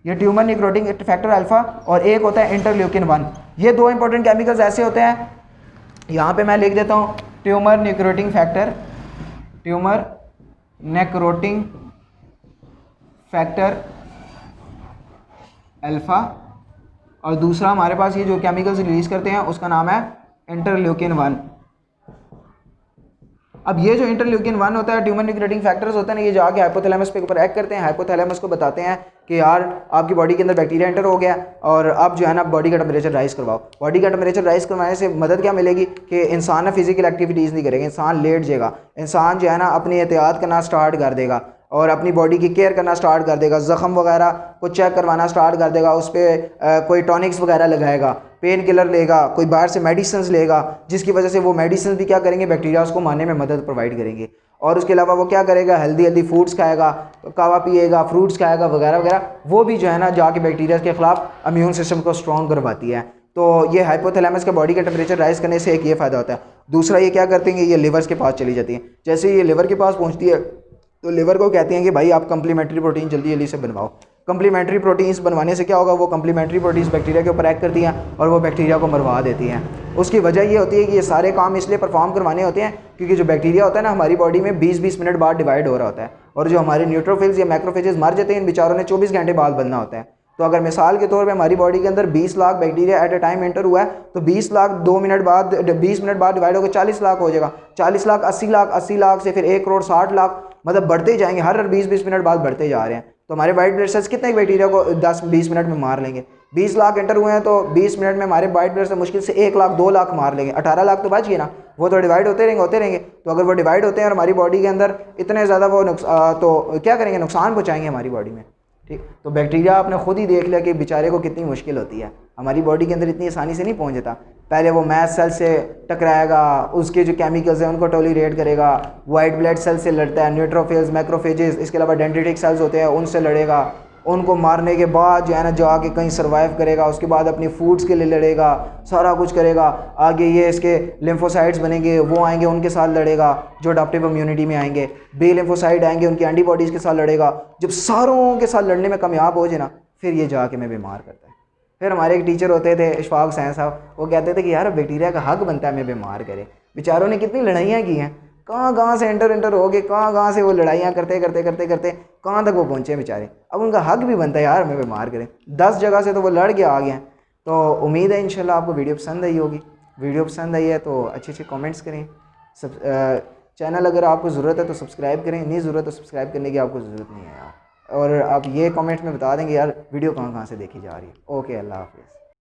Speaker 1: ये ट्यूमर निक्रोटिंग फैक्टर अल्फा, और एक होता है इंटरल्यूकिन 1। ये 2 इंपॉर्टेंट केमिकल्स ऐसे होते हैं, यहाँ पे मैं लिख देता हूँ tumour necrotising factor, tumour necrotising factor alpha, और दूसरा हमारे पास ये जो केमिकल्स रिलीज़ करते हैं उसका नाम है इंटरल्यूकिन 1। अब ये जो इंटरल्यूकिन 1 होता है, ट्यूमर निक्रोटिंग फैक्टर्स होते हैं ना, ये जाके हाइपोथैलेमस पे ऊपर एक्ट करते हैं। हाइपोथैलेमस को बताते हैं कि यार आपकी बॉडी के अंदर बैक्टीरिया एंटर हो गया और अब जो है ना बॉडी का टेम्परेचर राइज करवाओ। बॉडी का टेम्परेचर राइज करवाने से मदद क्या मिलेगी कि इंसान ना फिजिकल एक्टिविटीज़ नहीं करेगा, इंसान लेट जाएगा, इंसान जो है ना अपनी एहतियात करना स्टार्ट कर देगा और अपनी बॉडी की केयर करना स्टार्ट कर देगा, ज़ख़म वगैरह को चेक करवाना स्टार्ट कर देगा, उस पर कोई टॉनिक्स वगैरह लगाएगा, पेन किलर लेगा, कोई बाहर से मेडिसिन लेगा, जिसकी वजह से वो मेडिसिन भी क्या करेंगे, बैक्टीरियाज को मारने में मदद प्रोवाइड करेंगे। और उसके अलावा वो क्या करेगा, हेल्दी फूड्स खाएगा, कावा पिएगा, फ्रूट्स खाएगा वगैरह वगैरह, वो भी जो है ना जाके बैक्टीरिया के ख़िलाफ़ इम्यून सिस्टम को स्ट्रॉन्ग करवाती है। तो ये हाइपोथैलेमस का बॉडी का टेम्परेचर राइज करने से एक ये फ़ायदा होता है। दूसरा ये क्या करते हैं, ये लिवर्स के पास चली जाती है। जैसे ये लिवर के पास पहुँचती है तो लिवर को कहते हैं कि भाई आप कम्प्लीमेंट्री प्रोटीन जल्दी जल्दी से बनवाओ। कम्प्लीमेंट्री प्रोटीन्स बनवाने से क्या होगा, वो कम्प्लीमेंट्री प्रोटीन्स बैक्टीरिया के ऊपर एक्ट करती हैं और वो बैक्टीरिया को मरवा देती हैं। उसकी वजह ये होती है कि ये सारे काम इसलिए परफॉर्म करवाने होते हैं क्योंकि जो बैक्टीरिया होता है ना हमारी बॉडी में 20-20 मिनट बाद डिवाइड हो रहा होता है, और जो हमारे न्यूट्रोफिल्स या मैक्रोफेजेस मर जाते हैं इन बेचारों ने 24 घंटे बाद बनना होता है। तो अगर मिसाल के तौर पे हमारी बॉडी के अंदर 20 lakh bacteria at a time enter हुआ है तो 20 लाख 2 मिनट बाद 20 मिनट बाद डिवाइड होकर 40 लाख हो जाएगा। 40 लाख 80 लाख, 80 लाख से फिर 1 करोड़ 60 लाख, मतलब बढ़ते ही जाएंगे, हर 20-20 मिनट बाद बढ़ते जा रहे हैं। तो हमारे वाइट ब्लड सेल्स कितने बैक्टीरिया को 10-20 मिनट में मार लेंगे। 20 लाख एंटर हुए हैं तो 20 मिनट में हमारे वाइट ब्लड सेल्स मुश्किल से 1 लाख 2 लाख मार लेंगे। 18 लाख तो बच गए ना, वो तो डिवाइड होते रहेंगे। तो अगर वो डिवाइड होते हैं और हमारी बॉडी के अंदर इतने ज़्यादा वो तो क्या करेंगे, नुकसान पहुँचाएंगे हमारी बॉडी में। ठीक, तो बैक्टीरिया आपने खुद ही देख लिया कि बेचारे को कितनी मुश्किल होती है, हमारी बॉडी के अंदर इतनी आसानी से नहीं पहुंच जाता। पहले वो मैस्ट सेल से टकराएगा, उसके जो केमिकल्स हैं उनको टॉलरेट करेगा, वाइट ब्लड सेल से लड़ता है, न्यूट्रोफिल्स, मैक्रोफेजेस, इसके अलावा डेंड्रिटिक सेल्स होते हैं उनसे लड़ेगा, उनको मारने के बाद जो है ना जाके कहीं सर्वाइव करेगा, उसके बाद अपनी फूड्स के लिए लड़ेगा, सारा कुछ करेगा। आगे ये इसके लिम्फोसाइट्स बनेंगे, वो आएंगे उनके साथ लड़ेगा जो अडॉप्टिव इम्यूनिटी में आएंगे, बी लिम्फोसाइट आएंगे उनकी एंटीबॉडीज़ के साथ लड़ेगा। जब सारों के साथ लड़ने में कामयाब हो जाए ना फिर ये जाके मैं बीमार करता है। फिर हमारे एक टीचर होते थे इशफाक हुसैन साहब, वो कहते थे कि यार बैक्टीरिया का हक बनता है मैं बीमार करे। बेचारों ने कितनी लड़ाइयाँ की हैं, कहाँ से एंटर हो गए, कहाँ से वो लड़ाइयाँ करते कहाँ तक वो पहुँचे बेचारे। अब उनका हक भी बनता है यार हमें बीमार करें। 10 जगह से तो वो लड़ के आ गए हैं। तो उम्मीद है इंशाल्लाह आपको वीडियो पसंद आई होगी। वीडियो पसंद आई है तो अच्छे अच्छे कमेंट्स करें। सब चैनल अगर आपको ज़रूरत है तो सब्सक्राइब करें, नहीं ज़रूरत तो सब्सक्राइब करने की आपको ज़रूरत नहीं है यार। और आप ये कमेंट में बता देंगे यार वीडियो कहाँ कहाँ से देखी जा रही है। ओके, अल्लाह हाफ़िज़।